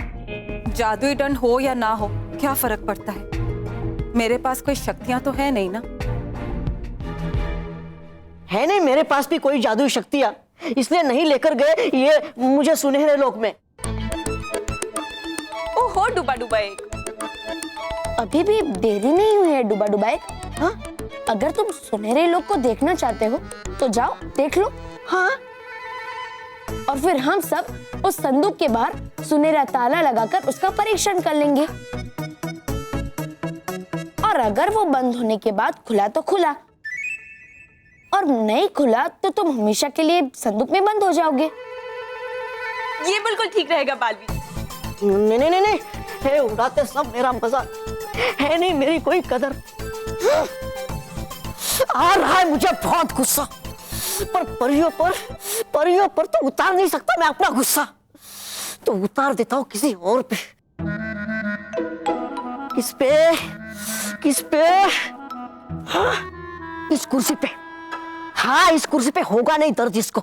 जादुई दंड हो या ना हो क्या फर्क पड़ता है? मेरे पास कोई शक्तियां तो है नहीं ना। है नहीं मेरे पास भी कोई जादुई शक्तियां, इसलिए नहीं लेकर गए ये मुझे सुनहरे लोक में। ओहो डुबा डुबा एक, अभी भी देरी नहीं हुई है डुबा डुबा एक। हाँ, अगर तुम सुनहरे लोक को देखना चाहते हो तो जाओ देख लो। हाँ, और फिर हम सब उस संदूक के बाहर सुनहरा ताला लगाकर उसका परीक्षण कर लेंगे, और अगर वो बंद होने के बाद खुला तो खुला, और नहीं खुला तो तुम हमेशा के लिए संदूक में बंद हो जाओगे। ये बिल्कुल ठीक रहेगा बालवी। नहीं नहीं नहीं, है उड़ाते सब मेरा मजाक, है नहीं मेरी कोई कदर। आ रहा है मुझे बहुत गुस्सा, पर परियों पर तो उतार नहीं सकता मैं अपना गुस्सा, तो उतार देता हूं किसी और पे। किस पे? हाँ, इस कुर्सी पे। हाँ, इस कुर्सी पे होगा नहीं दर्द इसको।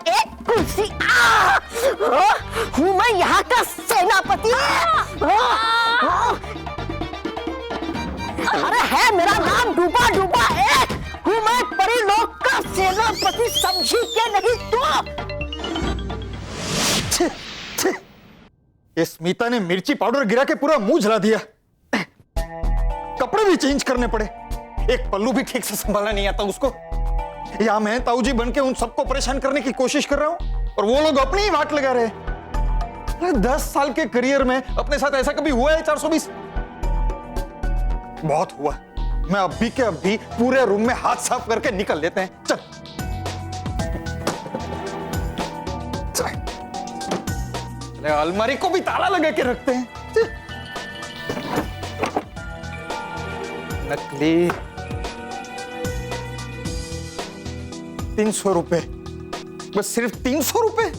एक कुर्सी। हूँ मैं यहाँ का सेनापति। अरे है मेरा नाम डुबा डुबा एक, हूँ मैं परिलोक का सेनापति, समझी क्या नहीं तो? ये स्मिता ने मिर्ची पाउडर गिरा के पूरा मुंह जला दिया, कपड़े भी चेंज करने पड़े, एक पल्लू भी ठीक से संभालना नहीं आता उसको। या मैं ताऊजी बनके उन सबको परेशान करने की कोशिश कर रहा हूं और वो लोग अपनी ही वाट लगा रहे। 10 साल के करियर में अपने साथ ऐसा कभी हुआ है? 420 बहुत हुआ। मैं अभी के अभी पूरे रूम में हाथ साफ करके निकल लेते हैं। चल अलमारी को भी ताला लगा के रखते हैं। नकली 300 रुपए, बस सिर्फ 300 रुपए?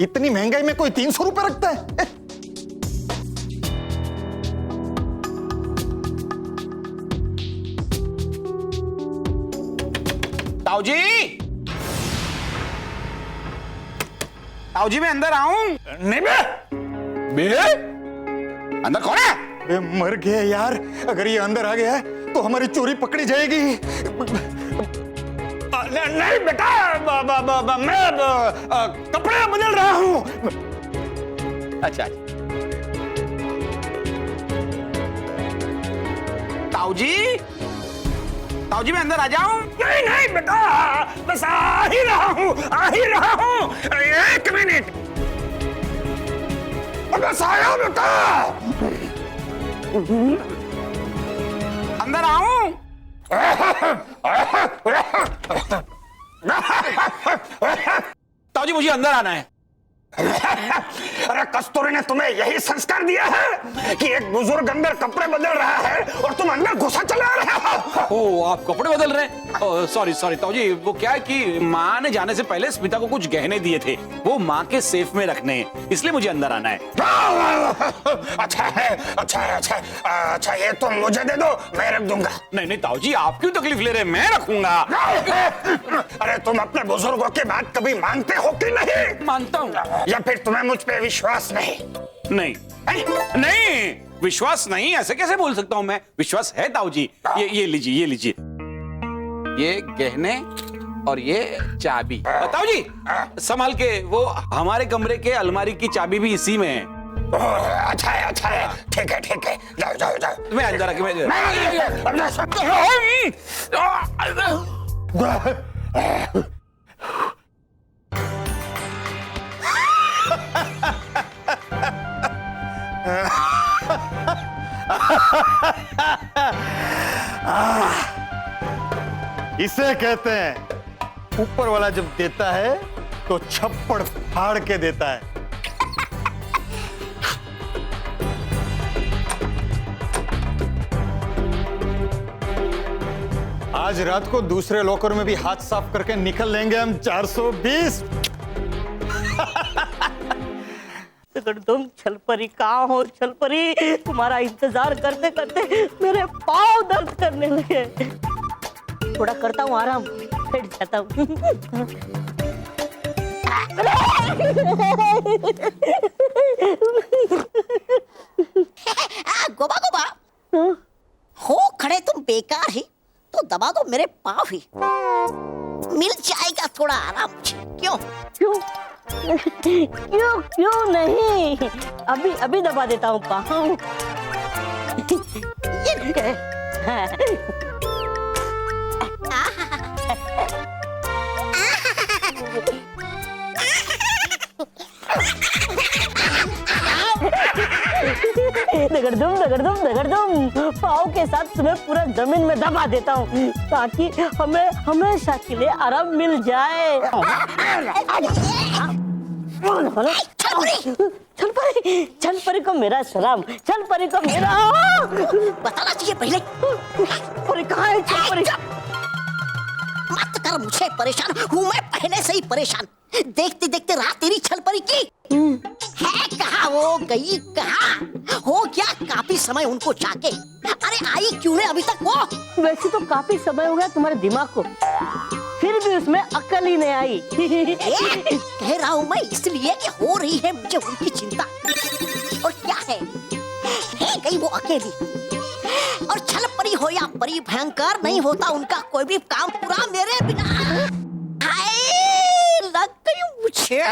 इतनी महंगाई में कोई 300 रुपए रखता है? ताऊजी, ताऊजी मैं अंदर आऊं? नहीं बे अंदर कौन है? बे मर गए यार, अगर ये अंदर आ गया है तो हमारी चोरी पकड़ी जाएगी। नहीं बेटा, मैं कपड़े बदल रहा हूं। अच्छा, ताऊजी, ताऊजी मैं अंदर आ जाऊं? नहीं बेटा, बस आ ही रहा हूं। 1 मिनट, बस आया बेटा। अंदर आऊं? ताऊजी मुझे अंदर आना है। अरे कस्तूरी ने तुम्हें यही संस्कार दिया है कि एक बुजुर्ग अंदर कपड़े बदल रहा है और तुम अंदर घुसा चला रहे हो? ओ, आप कपड़े बदल रहे हैं? सॉरी ताऊजी, वो क्या है कि माँ ने जाने से पहले स्मिता को कुछ गहने दिए थे, वो माँ के सेफ में रखने हैं, इसलिए मुझे अंदर आना है। अच्छा, ये तुम मुझे दे दो, मैं रख दूंगा। नहीं ताऊजी, आप क्यों तकलीफ ले रहे हैं, मैं रखूंगा। अरे तुम अपने बुजुर्गों की बात कभी मानते हो कि नहीं? मानता हूँ। या फिर तुम्हें मुझ पे विश्वास नहीं? नहीं, विश्वास नहीं, ऐसे कैसे बोल सकता हूँ मैं? विश्वास है ताऊजी। ये लीजिए, ये गहने और ये चाबी। ताऊजी संभाल के, वो हमारे कमरे के अलमारी की चाबी भी इसी में है। अच्छा है, ठीक है, जाओ। मैं अंदर आके इसे कहते हैं ऊपर वाला जब देता है तो छप्पड़ फाड़ के देता है। आज रात को दूसरे लॉकर में भी हाथ साफ करके निकल लेंगे हम 420। तुम छलपरी कहाँ हो? छलपरी, तुम्हारा इंतजार करते करते मेरे पाँव दर्द करने लगे। थोड़ा करता हूँ आराम, बैठ जाता हूँ। गोबा गोबा हो खड़े तुम बेकार ही, तो दबा दो मेरे पाँव ही, मिल जाएगा थोड़ा आराम। क्यों क्यों क्यों क्यों नहीं, अभी अभी दबा देता हूँ पाँव। दगड़दुम पाँव के साथ तुम्हें पूरा जमीन में दबा देता हूँ ताकि हमें हमेशा के लिए आराम मिल जाए। छलपरी को मेरा सलाम, छलपरी को मेरा। बताना चाहिए पहले। अरे कहाँ है छलपरी? मत कर मुझे परेशान, हूँ मैं पहले से ही परेशान। देखते देखते रात तेरी छलपरी की है कहाँ, वो गई कहाँ? हो गया काफी समय उनको जाके, अरे आई क्यों नहीं अभी तक वो? वैसे तो काफी समय हो गया तुम्हारे दिमाग को, फिर भी उसमें अकल ही नहीं आई। कह रहा हूँ मैं इसलिए कि हो रही है मुझे उनकी चिंता। और क्या है गई वो अकेली, और छलपरी हो या परी भयंकर, नहीं होता उनका कोई भी काम पूरा मेरे बिना। लग गई मुझे।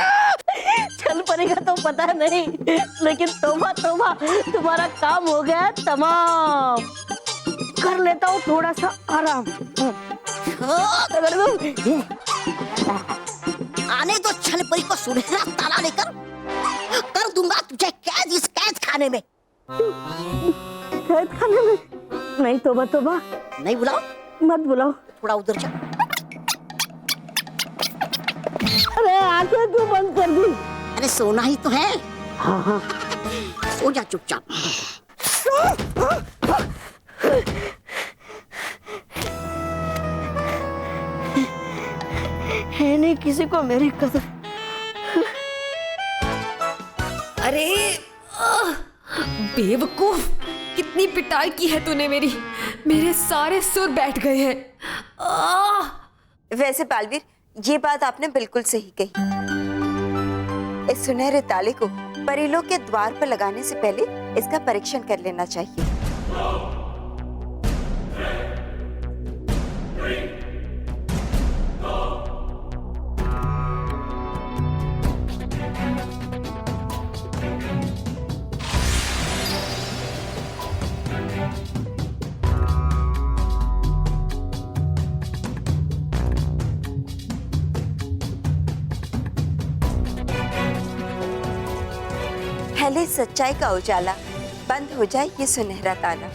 छलपरी का तो पता नहीं, लेकिन तौबा तौबा तुम्हारा काम हो गया तमाम। कर लेता हूँ थोड़ा सा आराम। आने दो छलपरी को सुनहरा ताला लेकर, कर दूंगा तुझे कैद इस कैद खाने में। कैद खाने में? नहीं तौबा तौबा, नहीं बुलाओ, मत बुलाओ। थोड़ा उधर जा। अरे आंखें क्यों बंद कर दी? अरे सोना ही तो है। हाँ हाँ सो जा चुपचाप। है नहीं किसी को मेरी कदर। अरे बेवकूफ, कितनी पिटाई की है तूने मेरी, मेरे सारे सुर बैठ गए हैं। वैसे बालवीर, ये बात आपने बिल्कुल सही कही। इस सुनहरे ताले को परिलोक के द्वार पर लगाने से पहले इसका परीक्षण कर लेना चाहिए। पहले सच्चाई का उजाला, बंद हो जाए ये सुनहरा ताला।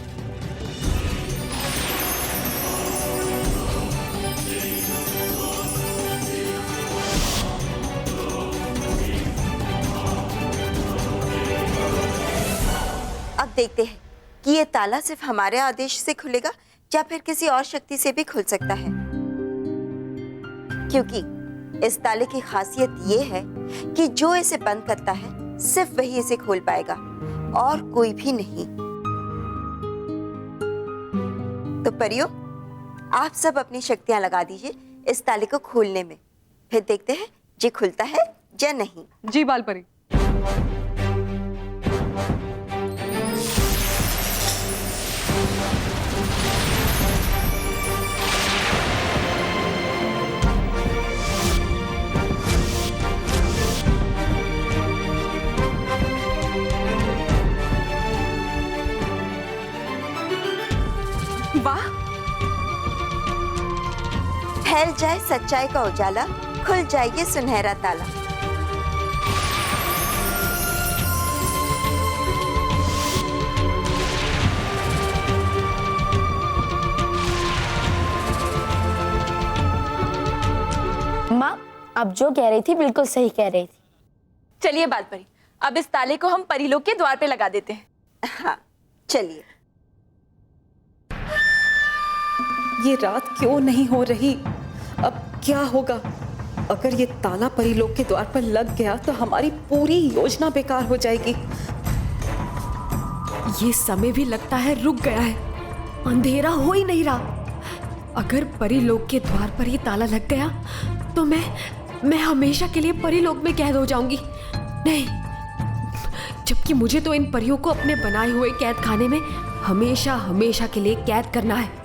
अब देखते हैं कि ये ताला सिर्फ हमारे आदेश से खुलेगा या फिर किसी और शक्ति से भी खुल सकता है, क्योंकि इस ताले की खासियत ये है कि जो इसे बंद करता है सिर्फ वही इसे खोल पाएगा और कोई भी नहीं। तो परियों, आप सब अपनी शक्तियां लगा दीजिए इस ताले को खोलने में, फिर देखते हैं ये खुलता है या नहीं। जी बालपरी। वाह, फैल जाए सच्चाई का उजाला, खुल जाए ये सुनहरा ताला। माँ, आप जो कह रही थी बिल्कुल सही कह रही थी। चलिए बालपरी, अब इस ताले को हम परिलोक के द्वार पे लगा देते हैं। हाँ चलिए। ये रात क्यों नहीं हो रही? अब क्या होगा? अगर ये ताला परीलोक के द्वार पर लग गया तो हमारी पूरी योजना बेकार हो जाएगी। ये समय भी लगता है रुक गया है, अंधेरा हो ही नहीं रहा। अगर परीलोक के द्वार पर ये ताला लग गया तो मैं हमेशा के लिए परीलोक में कैद हो जाऊंगी। नहीं, जबकि मुझे तो इन परियों को अपने बनाए हुए कैद खाने में हमेशा हमेशा के लिए कैद करना है।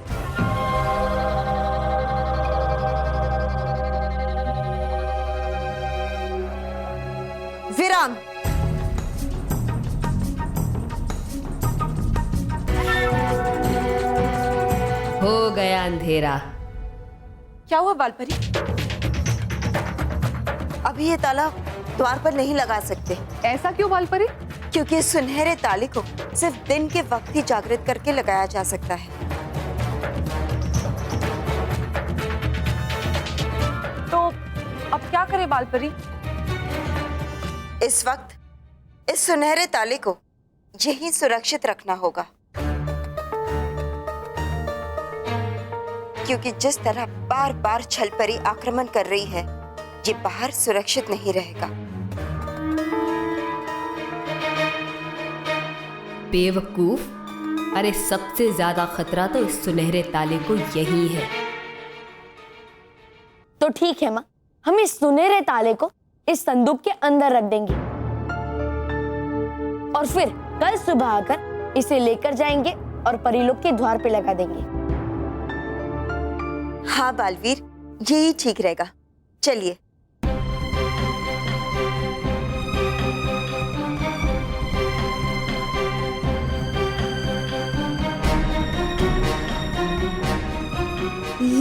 विराम। हो गया अंधेरा। क्या हुआ बालपरी? अभी ये ताला द्वार पर नहीं लगा सकते। ऐसा क्यों बालपरी? क्योंकि इस सुनहरे ताले को सिर्फ दिन के वक्त ही जागृत करके लगाया जा सकता है। तो अब क्या करे बालपरी? इस वक्त इस सुनहरे ताले को यहीं सुरक्षित रखना होगा, क्योंकि जिस तरह बार बार छलपरी आक्रमण कर रही है, ये बाहर सुरक्षित नहीं रहेगा। बेवकूफ, अरे सबसे ज्यादा खतरा तो इस सुनहरे ताले को यही है। तो ठीक है माँ, हम इस सुनहरे ताले को इस संदूक के अंदर रख देंगे और फिर कल सुबह आकर इसे लेकर जाएंगे और परीलोक के द्वार पे लगा देंगे। हाँ बालवीर, यही ठीक रहेगा। चलिए।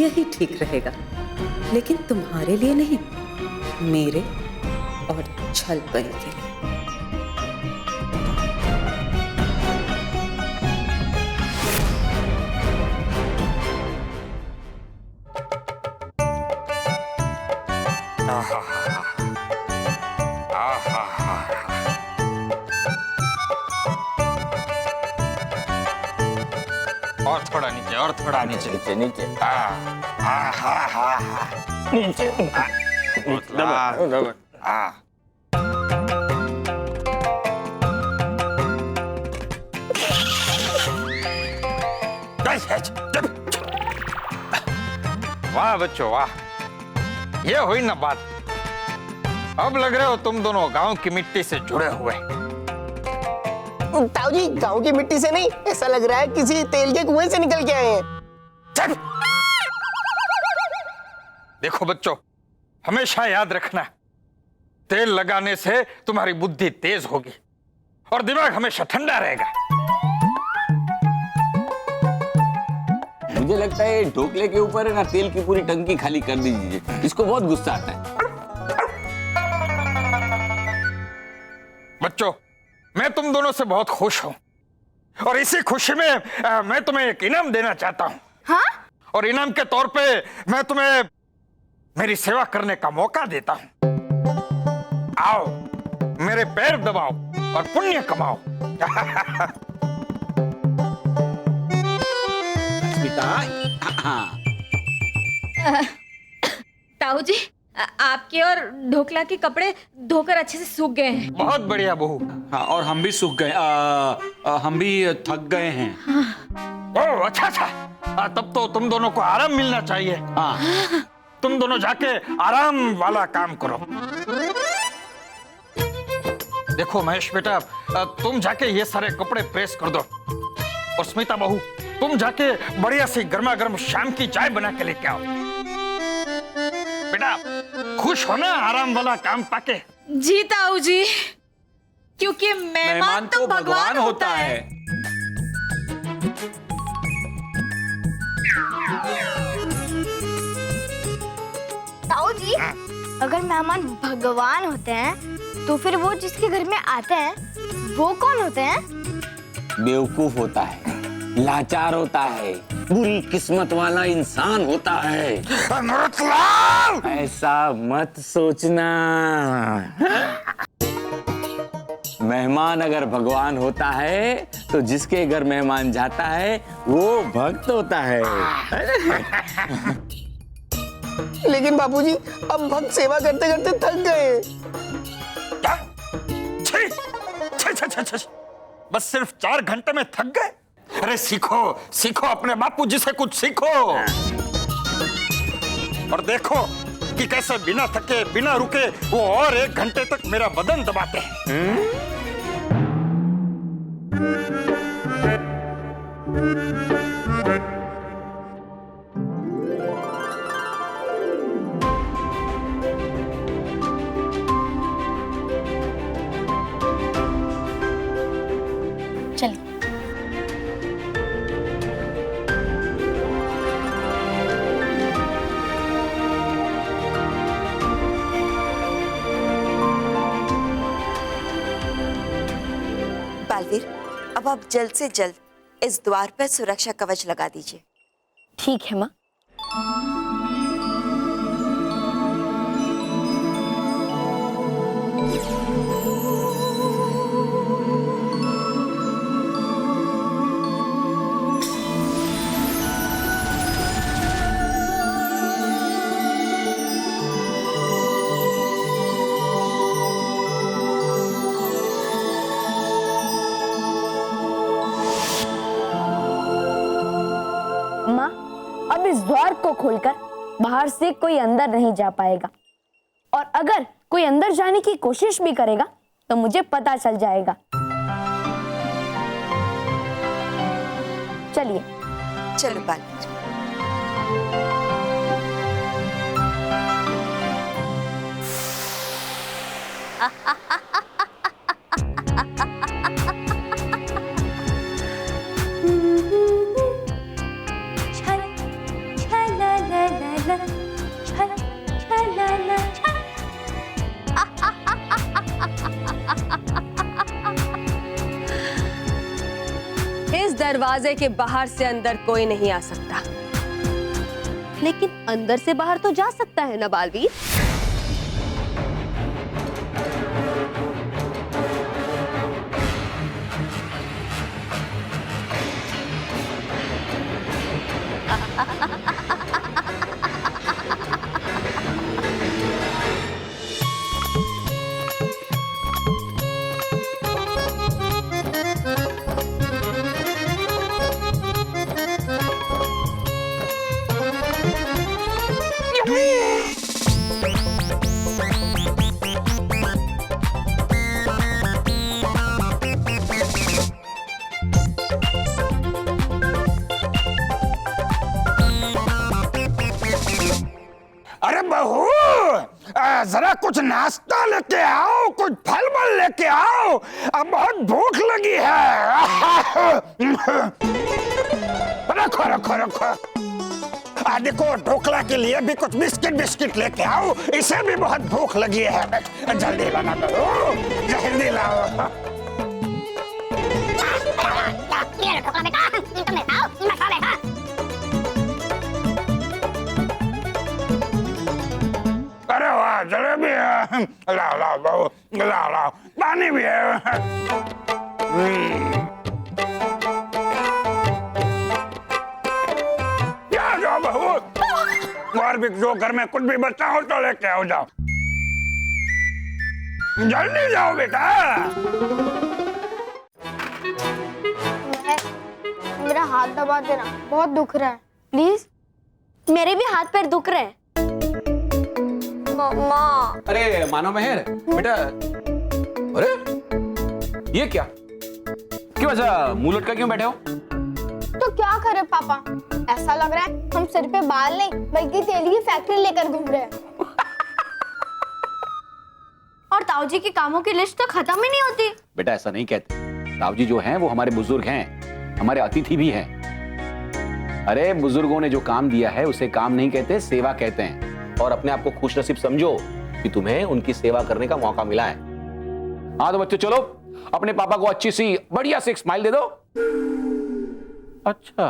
यही ठीक रहेगा, लेकिन तुम्हारे लिए नहीं, मेरे और छलपरी के लिए। और थोड़ा नीचे, और थोड़ा नीचे। नीचे नीचे। नीचे। दबा, दबा। वाह बच्चों वाह, ये हुई ना बात। अब लग रहे हो तुम दोनों गांव की मिट्टी से जुड़े हुए। ताऊ जी, गांव की मिट्टी से नहीं, ऐसा लग रहा है किसी तेल के कुएं से निकल के आए हैं। देखो बच्चों, हमेशा याद रखना, तेल लगाने से तुम्हारी बुद्धि तेज होगी और दिमाग हमेशा ठंडा रहेगा। मुझे लगता है ढोकले के ऊपर है ना तेल की पूरी टंकी खाली कर दीजिए, इसको बहुत गुस्सा आता है। बच्चों, मैं तुम दोनों से बहुत खुश हूं और इसी खुशी में मैं तुम्हें एक इनाम देना चाहता हूं। हाँ? और इनाम के तौर पे मैं तुम्हें मेरी सेवा करने का मौका देता हूं। आओ, मेरे पैर दबाओ और पुण्य कमाओ। ताऊ जी, आपके और ढोकला के कपड़े धोकर अच्छे से सूख गए हैं। बहुत बढ़िया बहू। हाँ, और हम भी सूख गए, हम भी थक गए हैं। ओह अच्छा अच्छा, तब तो तुम दोनों को आराम मिलना चाहिए। हाँ, तुम दोनों जाके आराम वाला काम करो। देखो महेश बेटा, तुम जाके ये सारे कपड़े प्रेस कर दो और स्मिता बहू, तुम जाके बढ़िया सी गर्मा गर्म शाम की चाय बना के लेके आओ। बेटा खुश हो ना आराम वाला काम पाके? जी ताऊ जी, क्योंकि मेहमान तो भगवान होता है। ताऊ जी, अगर मेहमान भगवान होते हैं तो फिर वो जिसके घर में आते हैं वो कौन होते हैं? बेवकूफ होता है, लाचार होता है, बुरी किस्मत वाला इंसान होता है। ऐसा मत सोचना। मेहमान अगर भगवान होता है तो जिसके घर मेहमान जाता है वो भक्त होता है। लेकिन बाबूजी अब भक्त सेवा करते करते थक गए। बस सिर्फ 4 घंटे में थक गए? अरे सीखो सीखो, अपने बापू जी से कुछ सीखो। और देखो कि कैसे बिना थके बिना रुके वो और 1 घंटे तक मेरा बदन दबाते हैं। चलिए। बालवीर, अब आप जल्द से जल्द इस द्वार पर सुरक्षा कवच लगा दीजिए। ठीक है माँ। माँ, अब इस द्वार को खोलकर बाहर से कोई अंदर नहीं जा पाएगा, और अगर कोई अंदर जाने की कोशिश भी करेगा तो मुझे पता चल जाएगा। चलिए। चलो बालवीर। इस दरवाजे के बाहर से अंदर कोई नहीं आ सकता, लेकिन अंदर से बाहर तो जा सकता है ना बालवीर? अरे बहू, जरा कुछ नाश्ता लेके आओ, कुछ फल वल लेके आओ, अब बहुत भूख लगी है। रखो रखो रखो। देखो ढोकला के लिए भी कुछ बिस्किट बिस्किट लेके आओ, इसे भी बहुत भूख लगी है। जल्दी लाना बहू, जल्दी लाओ। अरे वाह, जलेबी है। लाओ लाओ बहू, लाओ लाओ, पानी भी है। क्या जाओ बहू, और भी जो घर में कुछ भी बचा हो तो लेके आओ, जाओ जल्दी जाओ बेटा। मेरा हाथ दबा देना, बहुत दुख रहा है। प्लीज। मेरे भी हाथ पैर दुख रहे हैं। माँ। अरे मानो मेहर, बेटा, अरे ये क्या? क्यों ऐसा मुंह लटका क्यों बैठे हो? तो क्या करे पापा, ऐसा लग रहा है हम सिर पे बाल नहीं बल्कि तेल की फैक्ट्री लेकर घूम रहे हैं। और ताऊ जी के कामों की लिस्ट तो खत्म ही नहीं होती। बेटा ऐसा नहीं कहते, ताऊ जी जो हैं वो हमारे बुजुर्ग हैं, हमारे अतिथि भी हैं। अरे बुजुर्गों ने जो काम दिया है उसे काम नहीं कहते, सेवा कहते हैं। और अपने आप को खुशनसीब समझो कि तुम्हें उनकी सेवा करने का मौका मिला है। हाँ तो बच्चों चलो, अपने पापा को अच्छी सी बढ़िया सी एक स्माइल दे दो। अच्छा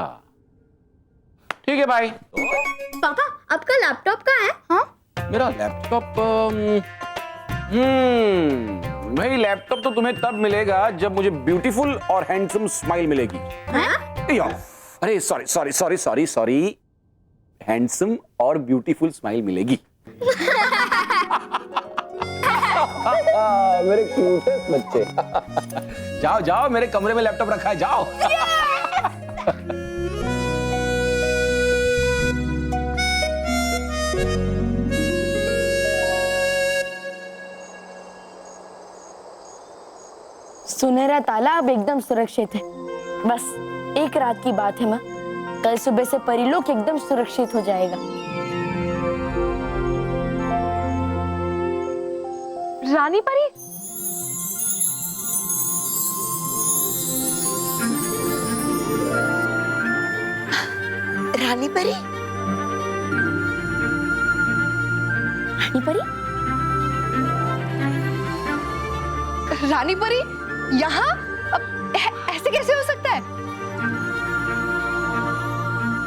ठीक है भाई। पापा आपका लैपटॉप कहाँ है? हाँ? मेरा लैपटॉप भाई लैपटॉप तो तुम्हें तब मिलेगा जब मुझे ब्यूटीफुल और हैंडसम स्माइल मिलेगी। अरे sorry sorry sorry sorry sorry, handsome और ब्यूटीफुल स्माइल मिलेगी। मेरे क्यूटेस्ट बच्चे। जाओ जाओ, मेरे कमरे में लैपटॉप रखा है, जाओ। सुनहरा ताला अब एकदम सुरक्षित है। बस एक रात की बात है माँ, कल सुबह से परीलोक एकदम सुरक्षित हो जाएगा। रानी परी, रानी परी, रानी परी, रानी परी यहाँ ऐसे कैसे हो सकता है?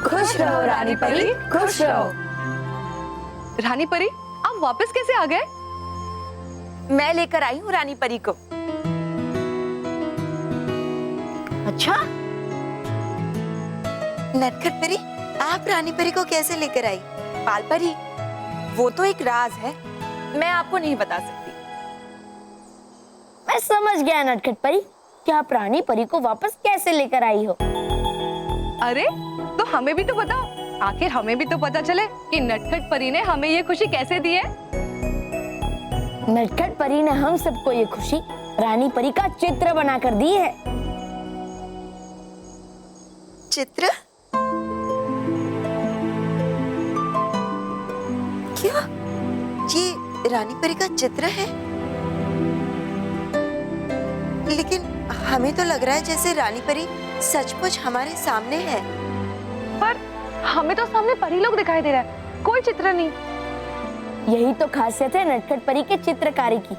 खुश रहो रानी परी, खुश रहो। रानी परी, आप वापस कैसे आ गए? मैं लेकर आई हूँ रानी परी को। अच्छा, नटखट परी, आप रानी परी को कैसे लेकर आई? बाल परी, वो तो एक राज है, मैं आपको नहीं बता सकती। मैं समझ गया नटखट परी कि आप रानी परी को वापस कैसे लेकर आई हो। अरे तो हमें भी तो बताओ, आखिर हमें भी तो पता चले कि नटखट परी ने हमें ये खुशी कैसे दी है। नटखट परी ने हम सबको ये खुशी रानी परी का चित्र बनाकर दी है। चित्र? क्या ये रानी परी का चित्र है? लेकिन हमें तो लग रहा है जैसे रानी परी सचमुच हमारे सामने है। पर हमें तो सामने परी लोग दिखाई दे रहा है, कोई चित्र नहीं। यही तो खासियत है नटखट परी के चित्रकारी की।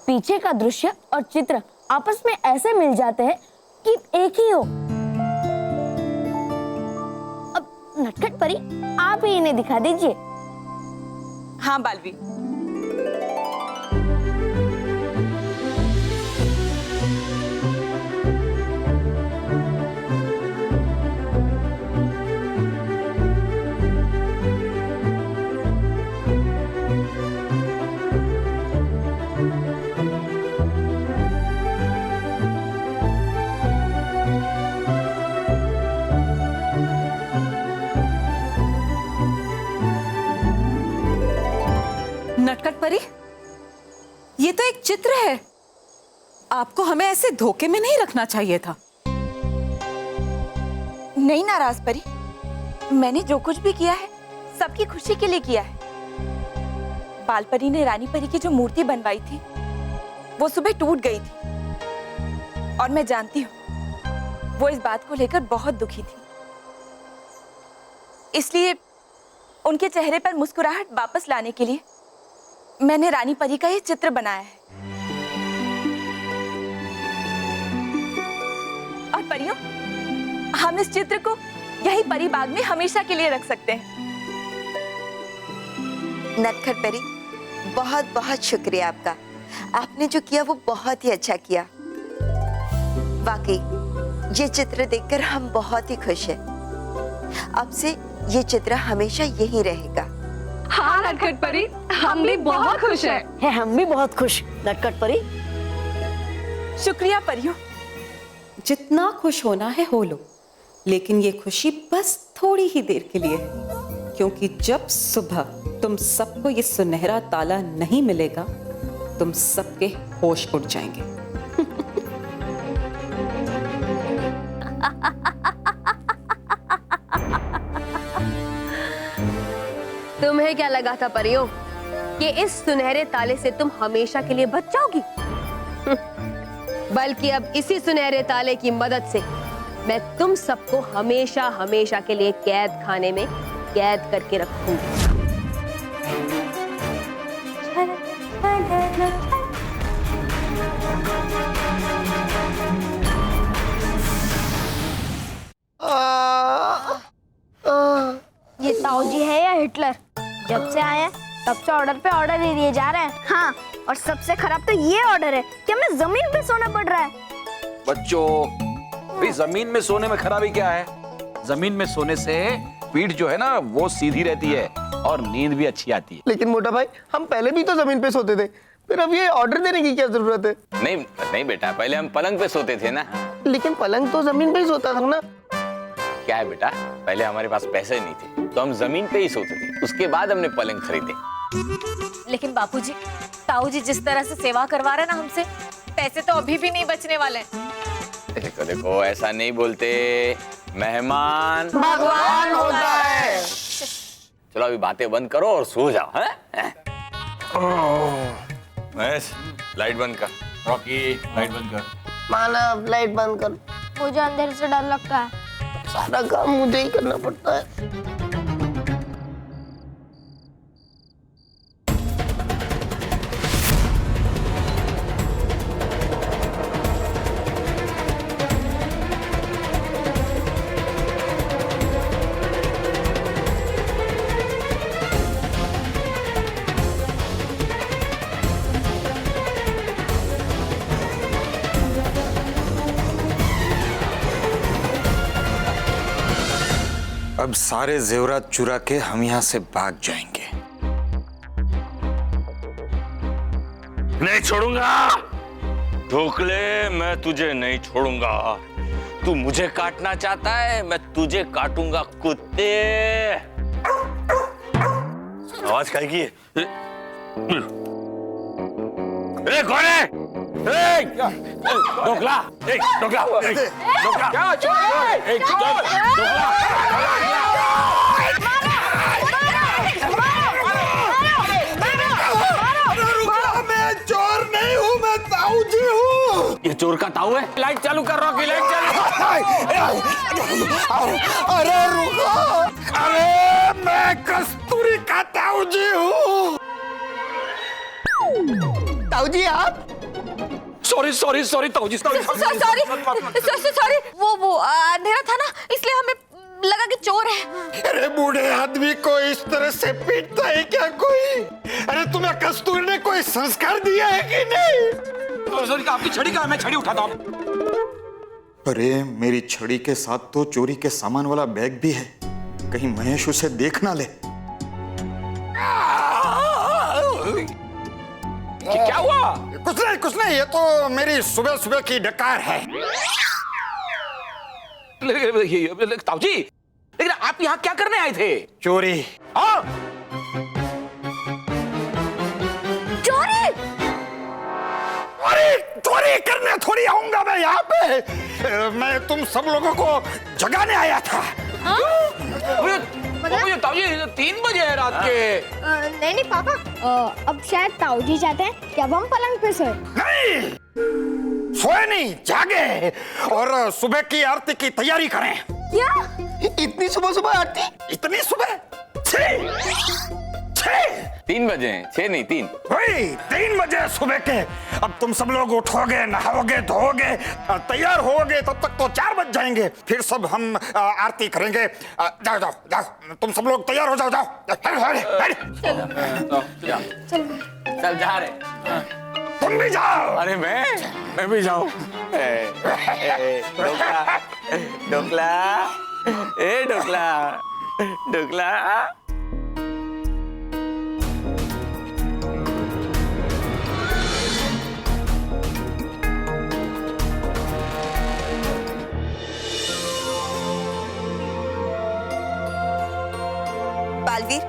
पीछे का दृश्य और चित्र आपस में ऐसे मिल जाते हैं कि एक ही हो। अब नटखट परी, आप ही इन्हें दिखा दीजिए। हाँ बालवी, नटखट परी, ये तो एक चित्र है। आपको हमें ऐसे धोखे में नहीं रखना चाहिए था। नहीं नाराज परी, मैंने जो कुछ भी किया है सबकी खुशी के लिए किया है। बाल परी ने रानी परी की जो मूर्ति बनवाई थी वो सुबह टूट गई थी और मैं जानती हूँ वो इस बात को लेकर बहुत दुखी थी। इसलिए उनके चेहरे पर मुस्कुराहट वापस लाने के लिए मैंने रानी परी का ये चित्र बनाया है। और परियों, हम इस चित्र को यही परी बाग में हमेशा के लिए रख सकते हैं। नटखट परी, बहुत बहुत शुक्रिया आपका। आपने जो किया वो बहुत ही अच्छा किया। वाकई ये चित्र देखकर हम बहुत ही खुश हैं। अब से ये चित्र हमेशा यही रहेगा। हाँ नटखट परी, हम भी बहुत खुश हैं। हम भी बहुत खुश नटखट परी। शुक्रिया परियों। जितना खुश होना है हो लो, लेकिन ये खुशी बस थोड़ी ही देर के लिए है, क्योंकि जब सुबह तुम सबको ये सुनहरा ताला नहीं मिलेगा, तुम सबके होश उड़ जाएंगे। तुम्हें क्या लगा था परियों कि इस सुनहरे ताले से तुम हमेशा के लिए बच जाओगी? बल्कि अब इसी सुनहरे ताले की मदद से मैं तुम सबको हमेशा हमेशा के लिए कैद खाने में कैद करके रखूंगी। ये ताऊ जी है या हिटलर? जब से आए हैं तब से ऑर्डर पे ऑर्डर ही दिए जा रहे हैं। हाँ, और सबसे खराब तो ये ऑर्डर है कि हमें जमीन पे सोना पड़ रहा है। बच्चों, भाई जमीन में सोने में खराबी क्या है? जमीन में सोने से पीठ जो है ना वो सीधी रहती है और नींद भी अच्छी आती है। लेकिन मोटा भाई, हम पहले भी तो जमीन पे सोते थे, फिर अब ये ऑर्डर देने की क्या जरूरत है? नहीं नहीं बेटा, पहले हम पलंग पे सोते थे ना। लेकिन पलंग तो जमीन पे ही सोता था ना। क्या है बेटा, पहले हमारे पास पैसे नहीं थे तो हम जमीन पे ही सोते थे, उसके बाद हमने पलंग खरीदे। लेकिन बापूजी, ताऊ जी जिस तरह से सेवा करवा रहे हैं ना हमसे, पैसे तो अभी भी नहीं बचने वाले। देखो देखो, ऐसा नहीं बोलते, मेहमान भगवान होता है। चलो अभी बातें बंद करो और सो जाओ। हैं? महेश, लाइट बंद कर। रॉकी, लाइट बंद कर। मानव, लाइट बंद कर। मुझे अंधेरे से डर लगता है। सारा काम मुझे ही करना पड़ता है। अब सारे जेवरात चुरा के हम यहाँ से भाग जाएंगे। नहीं छोड़ूंगा ढोकले, मैं तुझे नहीं छोड़ूंगा। तू मुझे काटना चाहता है, मैं तुझे काटूंगा कुत्ते। आवाज काय की है? कौन है? ढोकला, ढोकला, ढोकला, क्या चोर? ढोकला, चोर नहीं हूँ, मैं ताऊ जी हूँ। ये चोर का ताऊ है? लाइट चालू कर, रॉकी लाइट चालू। अरे रुको, अरे मैं कस्तूरी का ताऊ जी हूँ। ताऊ जी आप? सॉरी सॉरी सॉरी ताऊ जी, सॉरी। वो अंधेरा था ना, इसलिए हमें लगा कि चोर है। अरे बूढ़े आदमी को इस तरह से पीटता है क्या कोई? अरे तुम्हें कस्तूरी ने कोई संस्कार दिया है कि नहीं? सॉरी, आपकी छड़ी कहाँ है? मैं छड़ी उठाता हूँ। अरे मेरी छड़ी के साथ तो चोरी के सामान वाला बैग भी है, कहीं महेश उसे देख ना ले। क्या हुआ? कुछ नहीं, ये तो मेरी सुबह सुबह की डकार है। ताऊ जी, लेकिन आप यहाँ क्या करने आए थे? चोरी। हाँ? चोरी? अरे चोरी करने थोड़ी आऊंगा मैं यहाँ पे। मैं तुम सब लोगों को जगाने आया था। ताऊ जी 3 बजे है रात के। नहीं पापा, अब शायद ताऊ जी चाहते हैं कि अब हम पलंग पे सोए। नहीं, सोए नहीं, जागे और सुबह की आरती की तैयारी करें। क्या? इतनी सुबह सुबह आरती? इतनी सुबह? 3 बजे हैं, 6 नहीं 3। वही 3 बजे सुबह के। अब तुम सब लोग उठोगे, नहाओगे, धोओगे, तैयार होगे, तब तक तो 4 बज जाएंगे। फिर सब हम आरती करेंगे। जाओ जाओ जाओ, तुम सब लोग तैयार हो जाओ। जाओ चल जा रहे। तुम भी जाओ। अरे मैं भी जाऊं। ढोकला, ढोकला, ए ढोकला, ढोकला। बालवीर,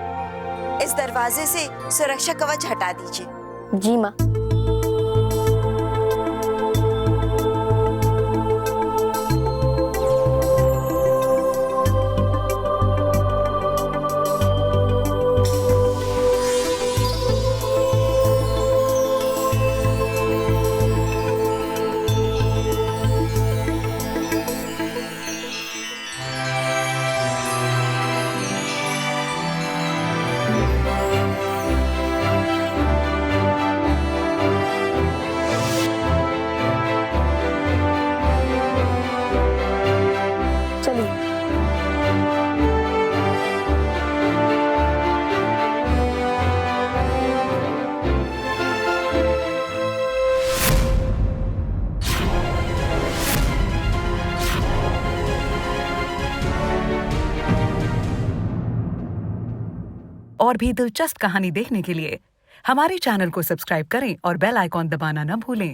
इस दरवाजे से सुरक्षा कवच हटा दीजिए। जी माँ। और भी दिलचस्प कहानी देखने के लिए हमारे चैनल को सब्सक्राइब करें और बेल आइकॉन दबाना न भूलें।